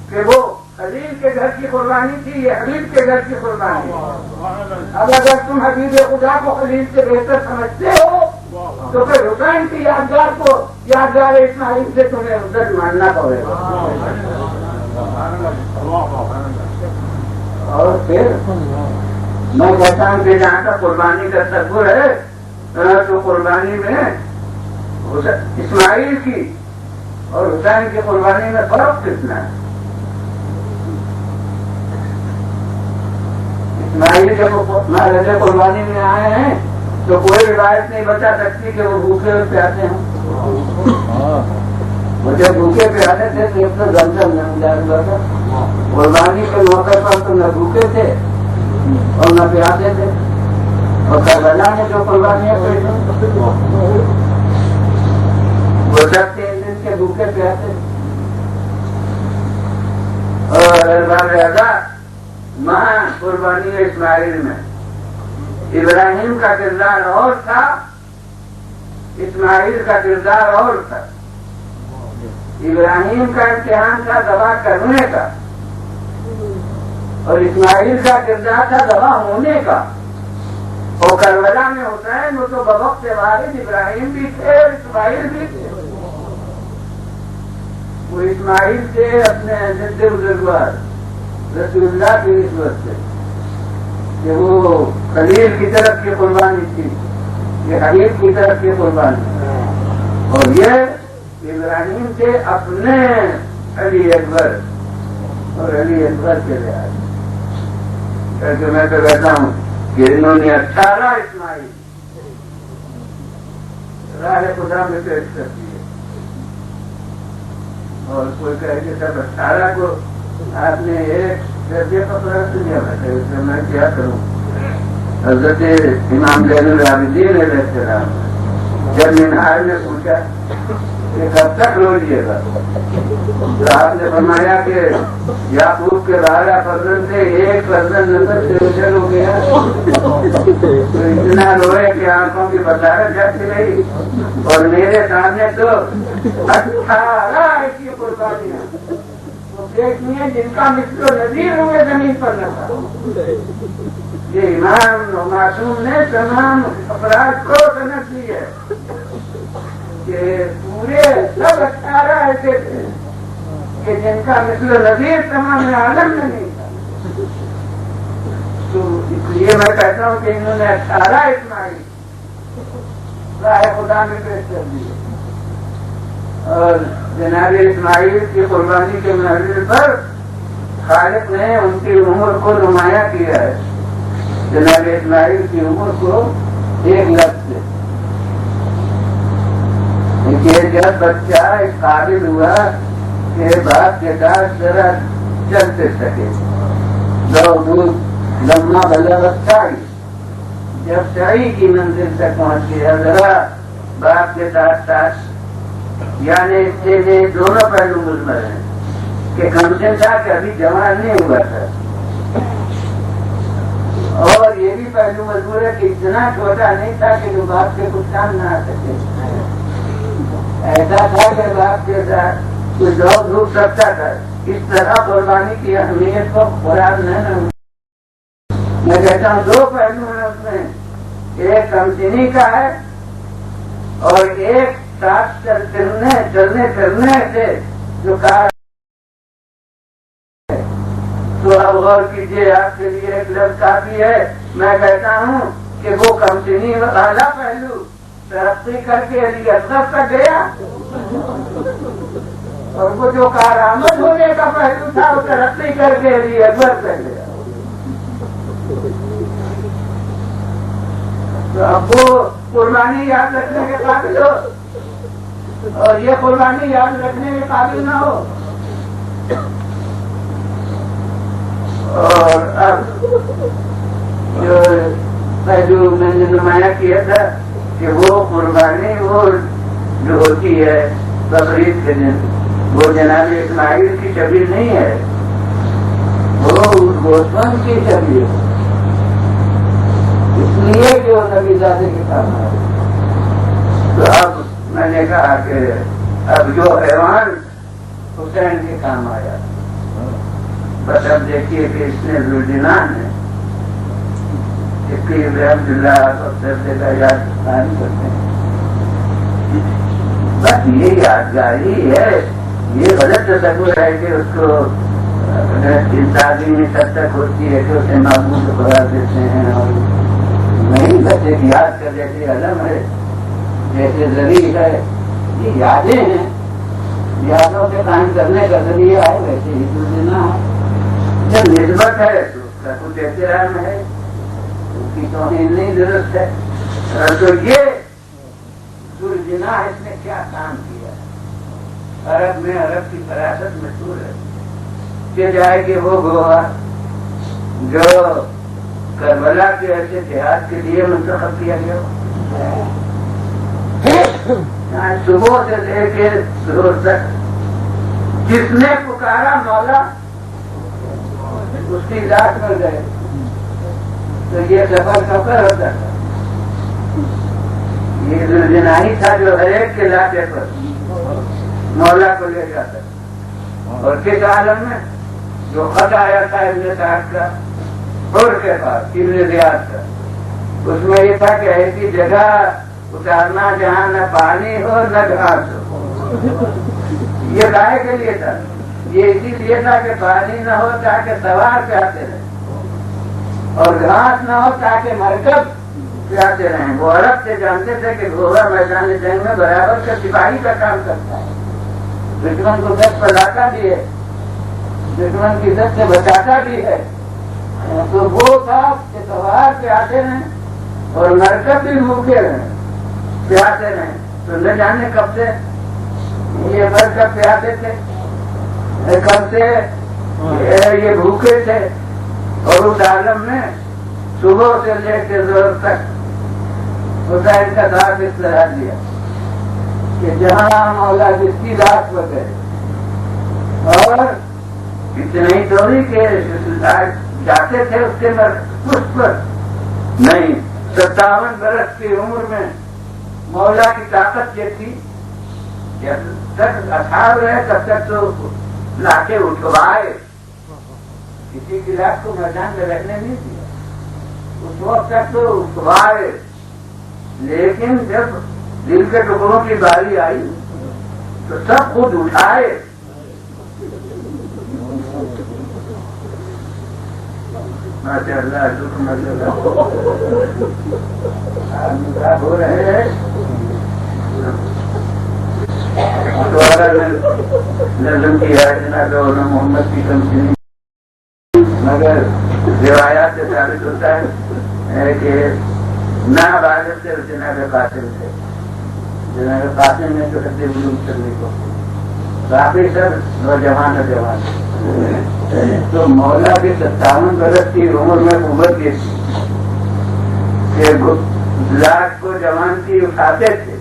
کہ وہ خلیل کے گھر کی قربانی تھی، یہ حبیب کے گھر کی قربانی ہے۔ اب اگر تم حبیب خدا کو خلیل سے بہتر سمجھتے ہو تو پھر حسین کی یادگار کو یادگار اسماعیل سے تمہیں افضل ماننا پڑے گا۔ اور پھر میں کہتا ہوں کہ جہاں کا قربانی کا تصور ہے تو قربانی میں اسماعیل کی اور حسین کی قربانی میں فرق کتنا ہے؟ اسماعیل جب مہاراجہ قربانی میں آئے ہیں تو کوئی روایت نہیں بتا سکتی کہ وہ بھوکے اور پیاسے ہوں۔ وہ جب بھوکے پیاسے تھے تو اتنا زمزم نہ ملا تھا۔ قربانی کے موقع پر تو نہ بھوکے تھے اور نہ پیاسے تھے۔ اور کربلا نے جو قربانیاں پیش وہ سب 3 دن کے بھوکے پیاسے اور ماں قربانی اسماعیل میں ابراہیم کا کردار اور تھا، اسماعیل کا کردار اور تھا۔ ابراہیم کا امتحان تھا ذبح کرنے کا اور اسماعیل کا کردار تھا ذبح ہونے کا۔ اور کربلا میں حسین وہ تو بوقت والد ابراہیم بھی تھے اور اسماعیل بھی تھے۔ وہ اسماعیل سے اپنے جد بزرگوار رسول اللہ کی نسبت سے کہ وہ خلیل کی طرف کی قربانی تھی، یہ حبیب کی طرف کی قربانی، اور یہ ابراہیم سے اپنے علی اکبر اور علی اکبر کے لحاظ کر کے میں تو کہتا ہوں کہ انہوں نے 18 اسماعیل راہ خدا میں پیش کر دیے، اور کوئی کہے کہ سب 18 کو آپ نے ایک درجے کا فرق دیا ہے، میں کیا کروں؟ حضرت امام زین العابدین علیہ السلام جب مینہار نے پوچھا کہ کب تک روئیے گا تو آپ نے فرمایا کہ یعقوب کے 12 فرزند سے ایک فرزند نظر سے اوجھل ہو گیا تو اتنا روئے کہ آنکھوں کی بصارت جھٹ گئی، اور میرے سامنے تو 18 ایسی قربانیاں دیکھنی جن کا مثل و نظیر ہوئے زمین پر نہ تھا۔ یہ امام و معصوم نے تمام افراد کو سنت دی ہے کہ پورے سب 18 ایسے تھے کہ جن کا مثل و نظیر تمام عالم میں نہیں تھا۔ تو اس لیے میں کہتا ہوں کہ انہوں نے 18 اسماعیل راہ خدا میں پیش کر دیے، اور جناب اسماعیل کی قربانی کے محل پر خالق نے ان کی عمر کو نمایاں کیا ہے۔ جناب اسماعیل کی عمر کو 1 لفظ سے کہ جب بچہ اس قابل ہوا کہ باپ کے ساتھ ذرا چلتے سکے، لمحہ بلغت سعی، جب سعی کی منزل تک پہنچ گیا ذرا باپ کے ساتھ ساتھ، یعنی اس سے دونوں پہلو مضمر ہیں کہ کمسن تھا کہ ابھی جوان نہیں ہوا تھا، اور یہ بھی پہلو مضمور ہے کہ اتنا چھوٹا نہیں تھا کہ جو باپ کے کچھ کام نہ آ سکے، ایسا تھا کہ باپ کے ساتھ کچھ دوڑ دھوپ سکتا تھا۔ اس طرح قربانی کی اہمیت کو خراب نہ میں کہتا ہوں 2 پہلو ہیں اس میں، ایک کمسنی کا ہے اور ایک ساتھ چلنے پھرنے سے جو کار۔ تو اب غور کیجیے، آپ کے لیے ایک لفظ کافی ہے۔ میں کہتا ہوں کہ وہ کمسنی والا پہلو ترقی کر کے علی اصغر تک گیا، اور وہ جو کارآمد ہونے کا پہلو تھا وہ ترقی کر کے علی اکبر تک گیا۔ تو اب وہ قربانی یاد رکھنے کے قابل ہو اور یہ قربانی یاد رکھنے کے قابل نہ ہو۔ اور اب جو پہلو میں نے نمایاں کیا تھا کہ وہ قربانی وہ جو ہوتی ہے بقرعید کے دن، وہ جناب اسماعیل کی شبیہ نہیں ہے، وہ گوسفند کی شبیہ ہے، اس لیے کہ وہ نبی زادے کے کام ہے۔ تو اب میں نے کہا کہ اب جو حیوان حسین کے کام آیا. بس اب دیکھیے کہ اس نے ذوالجنان ہے عبداللہ اور سرد کا یاد قائم کرتے ہیں. بس یہ یادگاری ہے. یہ غلط تصور ہے کہ اس کو تعلیم سب تک ہوتی ہے کہ اسے معمول قرار دیتے ہیں. اور نہیں بس ایک یاد کر جیسے علم ہے جیسے ذریعہ ہے. یہ یادیں ہیں. یادوں سے قائم کرنے کا ذریعہ ہے. ویسے ہی دینا ہے. جب نسبت ہے تو اس کا کچھ احترام ہے. اس کی توہین نہیں درست ہے. تو یہ ذوالجناح اس نے کیا کام کیا ہے. عرب میں عرب کی فراست مشہور ہے کہ جائے کہ وہ گوہا جو کربلا کے ایسے جہاد کے لیے منتخب کیا گیا صبح سے لے کے ظہر تک جس نے پکارا مولا اس کی لاش میں گئے. تو یہ سفر سفر ہوتا تھا. یہ ذوالجناحی تھا جو ہر ایک کے علاقے پر مولا کو لے جاتا. اور کس عالم میں جو خط آیا تھا ابن سعد کا حر کے پاس ابن زیاد کا, اس میں یہ تھا کہ ایسی جگہ اتارنا جہاں نہ پانی ہو نہ گھاس ہو. یہ گائے کے لیے تھا. یہ اسی لیے تھا کہ پانی نہ ہو تاکہ سوار پیاتے رہیں اور گھاس نہ ہو تاکہ مرکب پیاتے رہیں. وہ عرب سے جانتے تھے کہ گھوڑا میدان جنگ میں برابر کا سپاہی کا کام کرتا ہے. دشمن کو دست پر لاتا بھی ہے, دشمن کی دست سے بچاتا بھی ہے. تو وہ تھا کہ سوار پیاتے رہیں اور مرکب بھی بھوکے رہیں پیاتے رہیں. تو نہ جانے کب سے یہ مرکب پیاتے تھے, کب سے یہ بھوکے تھے. اور اس عالم میں صبح سے لے کے زور تک حسین کا دار اس طرح دیا کہ جہاں مولا جس کی لاش پر گئے. اور اتنا ہی تھوڑی کہ جاتے تھے اس کے اس پر نہیں. 57 برس کی عمر میں مولا کی طاقت یہ تھی جب تک اصحاب رہے تب تک تو لا کے اٹھوائے. کسی کی لاش کو میدان میں رہنے نہیں دیا. اس وقت تک تو اٹھوائے. لیکن جب دل کے ٹکڑوں کی باری آئی تو سب خود اٹھائے. ماشاء اللہ ہو رہے ہیں. نظم کی ہے جناب محمد کی تمثیل, مگر روایات سے ثابت ہوتا ہے کہ نہ غالب سے جناب قاسم سے. جناب قاسم نے جو حد علوم کرنے کو باقی سب نوجوان نوجوان. تو مولا کی 57 برس کی عمر میں قوت یہ تھی کہ لاش کو جوان کی اٹھاتے تھے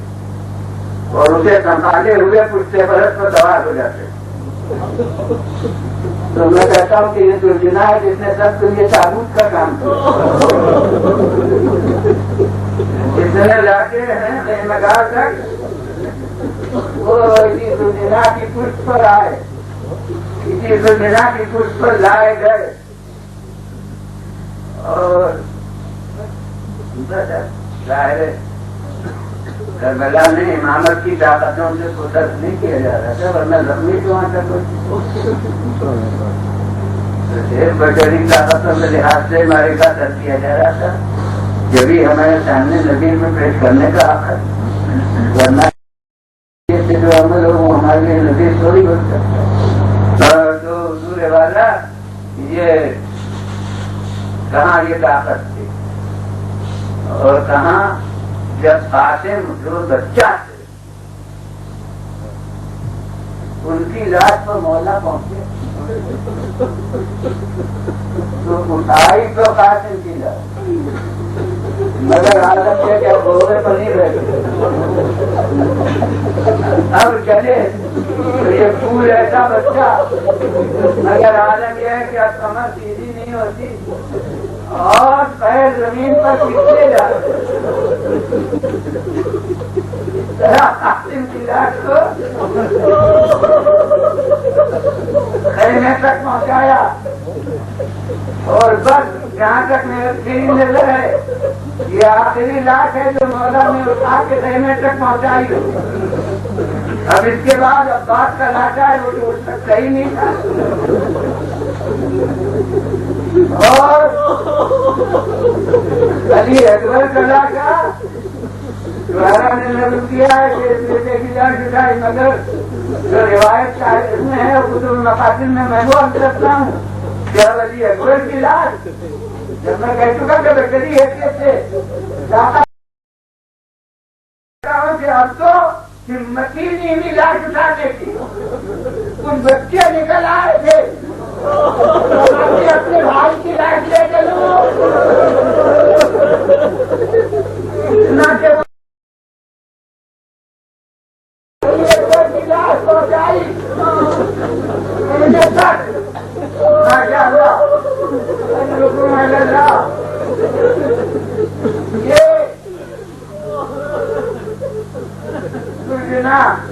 اور اسے سنبھالے ہوئے پشتے برس پر سوار ہو جاتے. تو میں کہتا ہوں کہ یہ ذوالجناح ہے جس نے سب کے لیے تعبت کا کام کیا. جتنے علاقے ہیں مگار تک وہ اسی ذوالجناح کی پشت پر آئے, اسی ذوالجناح کی پشت پر لائے گئے. اور ظاہر کربلا میں امامت کی طاقتوں سے کوشش نہیں کیا جا رہا تھا, ورنہ زخمی تو وہاں تک بشری طاقتوں کے لحاظ سے ہمارے کا کر دیا جا رہا تھا. جبھی ہمارے سامنے نبی میں پیش کرنے کا حق ہے, ورنہ جو عمل ہو وہ ہمارے لیے نبی تھوڑی بن سکتا ہے. تو حضور والا یہ کہاں یہ طاقت تھی اور کہاں جب قاسم جو بچہ تھے ان کی لاش پر مولا پہنچے تو اٹھائی تو قاسم کی لاش, مگر عالم یہ کہ گھوڑے پر نہیں رہتے. اب چلے تو یہ پھول ایسا بچہ, مگر عالم یہ ہے کہ اب کمر سیدھی نہیں ہوتی اور پیر زمین پر کھینچے جاتے. قاسم کی لاش کو پہنچایا اور بس جہاں تک میری نظر ہے یہ آخری لاش ہے جو مولا نے اٹھا کے خیمے تک پہنچائی ہو. اب اس کے بعد عباس کا لاٹا ہے وہ تو اٹھ سکتا ہی نہیں تھا. اور علی اکبر کا لاٹا دوبارہ نے نظر کیا ہے کہ اس بیٹے کی جان اٹھائی مگر جو روایت شاہد میں ہے کتب المقاصد میں وہ کرتا ہوں کہ اب علی اکبر کی لاش جب میں کہہ چکا کہ بہتری حیثیت سے اب تو ہمت ہی نہیں ہوئی لاش اٹھانے کی. کچھ بچے نکل آئے تھے اپنے بھائی کی لاش لے چلو اتنا کہ لاش پہنچائی ماشاء اللہ.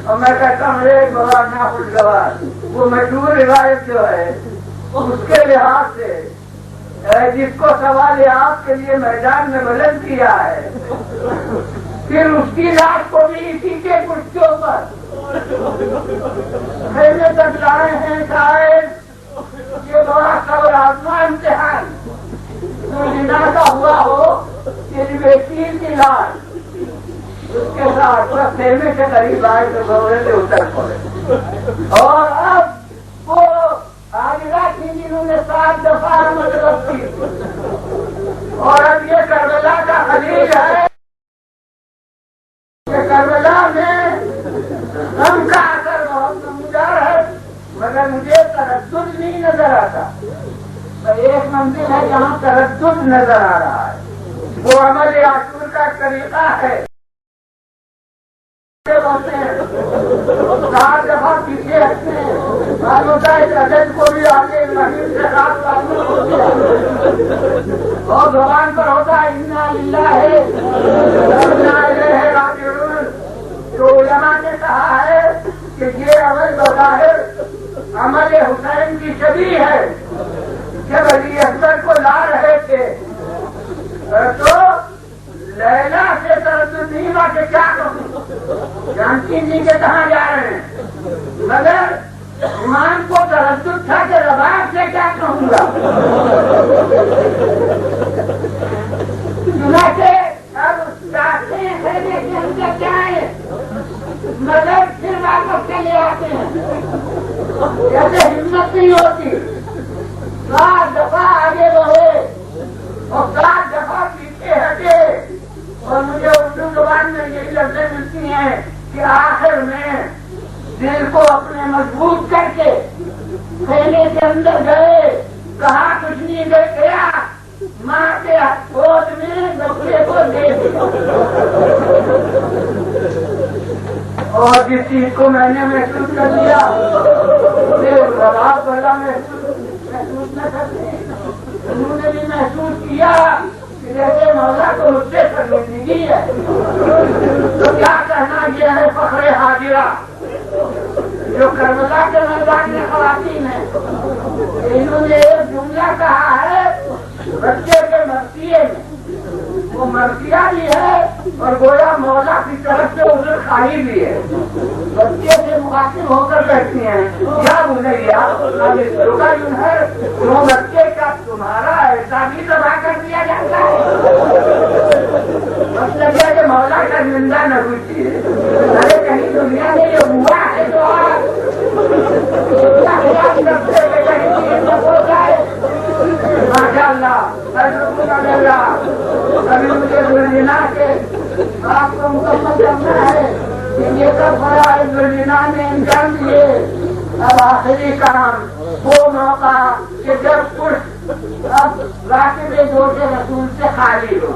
اور میں کہتا ہوں ایک بڑا ناخوشگوار وہ مشہور روایت جو ہے اس کے لحاظ سے جس کو سوال آپ کے لیے میدان میں بلند کیا ہے پھر اس کی لاش کو بھی اسی کے کچھ پر خیمے تک لائے ہیں. شاید یہ بڑا صبر آزما امتحان جنا کا ہوا ہو کہ وکیل کی لاش اس کے ساتھ خیمے کے قریب آئے تو گھوڑے سے اتر پڑے. اور اب وہ آگرہ کی جنہوں نے 7 دفعہ مدد کی اور اب یہ کربلا کا خلیل ہے. یہ کربلا میں غم کا اثر بہت نمودار ہے مگر مجھے تردد نہیں نظر آتا. ایک منزل ہے جہاں تردد نظر آ رہا ہے وہ عمل عاشور کا طریقہ ہے. 4 دفعہ پیچھے ہٹتے ہیں ہوتا ہے عدد کو بھی آگے زمین سے رات تعلق ہو گیا اور زبان پر ہوتا ہے انا للہ انا الیہ راجعون. تو علماء نے کہا ہے کہ یہ عمل بظاہر عمل حسین کی شبیہ ہے. جب علی اکبر کو لا رہے تھے تو لیلا سے تردد نہیں ہوا کہ کیا کہوں جانتی نہیں کہ کہاں جا رہے ہیں مگر ایمان کو تردد تھا کہ رباب سے کیا کہوں گا. چنانچہ اب جاتے ہیں خیمے کے اندر جائیں مگر پھر واپس چلے آتے ہیں جیسے ہمت نہیں ہوتی. 7 دفعہ آگے بڑھے اور 7 دفعہ پیچھے ہٹے اور مجھے اردو زبان میں یہی لفظیں ملتی ہیں کہ آخر میں دل کو اپنے مضبوط کر کے خیمے کے اندر گئے. کہا کچھ نہیں گیا ماں کے گود میں بچے کو دے دیا. اور جس چیز کو میں نے محسوس کر لیا رباب والا محسوس نہ کرتے انہوں نے بھی محسوس کیا جیسے مولا کو مجھ سے شرمندگی ہے. تو کیا کہنا یہ ہے فخر حاضرہ جو کربلا کے میدان میں خواتین ہیں انہوں نے ایک جملہ کہا ہے بچے کے مرثیے میں. وہ مرثیہ بھی ہے اور گویا مولا کی طرف سے عذر خواہی بھی ہے. بچے سے مخاطب ہو کر بیٹھتی ہیں کیا بولے وہ بچے کا تمہارا ایسا بھی تباہ کر دیا جاتا ہے. مطلب یہ کہ مولا کا زندہ نہ پوچھیے ارے کہیں دنیا میں یہ ہوا ہے تو ماشاء اللہ ابھی مجھے گلجنا کے آپ کو مکمل کرنا ہے کہ یہ سب بڑا گلجنا نے انجام دیے. اب آخری کام وہ موقع کہ جب کچھ اب راکب جوش رسول سے خالی ہو.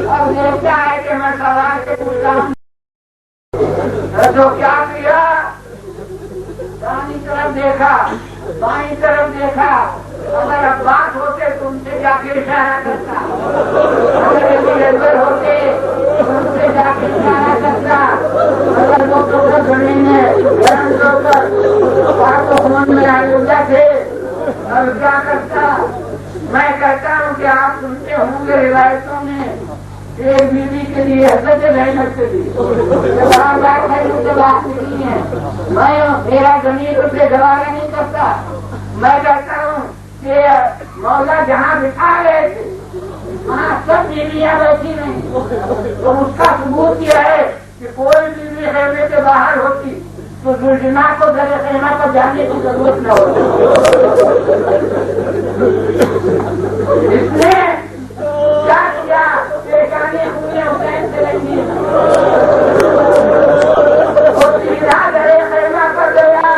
اب دیکھتا ہے کہ میں سوال کے پوچھتا ہوں تو کیا کیا دائیں طرف دیکھا بائیں طرف دیکھا. اگر اب بات ہوتے تم سے جا کے اشارہ کرتا اگر ہوتے تم سے جا کے اشارہ کرتا. اگر وہ زمین ہے گرم ہو کر من میں آئی پورا کرتا. میں کہتا ہوں کہ آپ سنتے ہوں گے روایتوں میں ایک بیوی کے لیے حضرت رحمت کے لیے بات نہیں ہے. میں میرا ضمیر اسے گوارا نہیں کرتا. میں کہتا ہوں کہ مولا جہاں بٹھا رہے تھے وہاں سب بیویاں بیٹھی نہیں. تو اس کا ثبوت یہ ہے کہ کوئی بیوی خیمے کے باہر ہوتی تو زلجنا کو در خیمہ پر جانے کی ضرورت نہ ہوتی. اس نے کیا کیا پیشانی پورے حسین سے لگی وہ سیدھا در خیمہ پر گیا.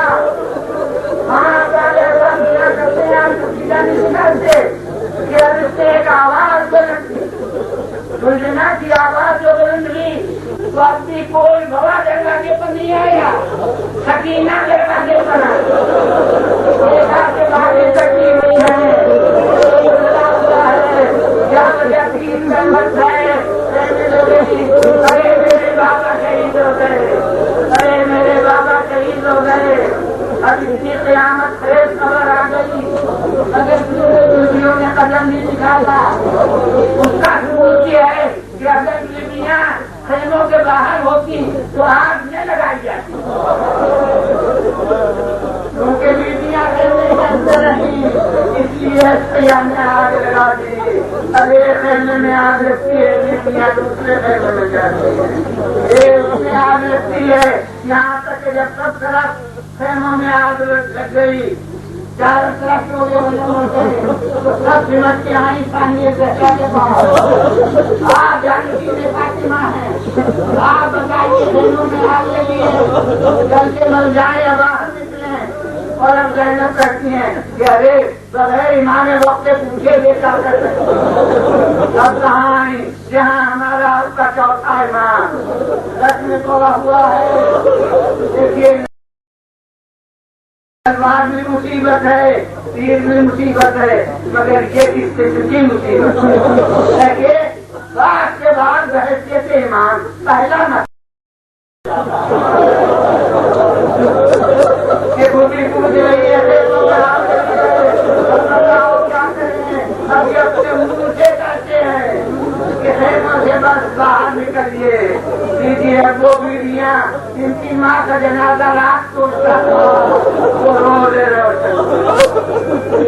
وہاں پہلے کرتے ہیں ہم تو سیدھا نہیں نکلتے کہ اب اس سے ایک آواز بلند تھی. زلجنا کی آواز جو بلند ہوئی تو اپنی کوئی بوا دروازے پر نہیں آیا, سکینہ دروازے پر دیکھا کہ باتیں کٹی ہوئی ہیں. کیا وجہ تین مت ہے. ارے میرے بابا شہید ہو گئے, ارے میرے بابا شہید ہو گئے. اب اس کی قیامت خیز خبر آ گئی. اگر دوسروں نے قدم نہیں نکالا اس کا ثبوت یہ ہے کہ اگر بیویاں خیموں کے باہر ہوتی تو آگ نہ لگائی جاتی. کیونکہ بیویاں خیمے کے اندر رہی اس لیے قیام نے آگ لگا دی. اب ایک خیمے میں آگ لگتی ہے بیویاں دوسرے خیمے میں جاتی ہے. اس میں آگ لگتی ہے یہاں تک کہ جب سب طرف خیموں میں آگ لگ گئی چاروں طرف سب سمجھ کے آئی پانی کے باہر آپ جانتی میں فاطمہ ہے. آپ بتائیے خیموں میں آگ لگی ہے جل کے مر جائیں یا باہر نکلیں. اور اب زینب کرتی ہیں کہ ارے بغیر امام وقت پوچھے دیکھا کر اب کہاں آئی جہاں ہمارا آپ کا چوتھا امام رت میں توڑا ہوا ہے. دیکھیے تلوار بھی مصیبت ہے, تیر بھی مصیبت ہے, مگر یہ کس قسم کی مصیبت ہے کہ بات کے بعد بحثیت امام پہلا نہ خوبی پوچھ رہی ہے کیا کریں. ابھی اپنے منہ سے کہتے ہیں کہ خیموں سے بس باہر نکلیے. دیجیے وہ بیویاں ان کی ماں کا جنازہ رات کو وہ رو دے رہے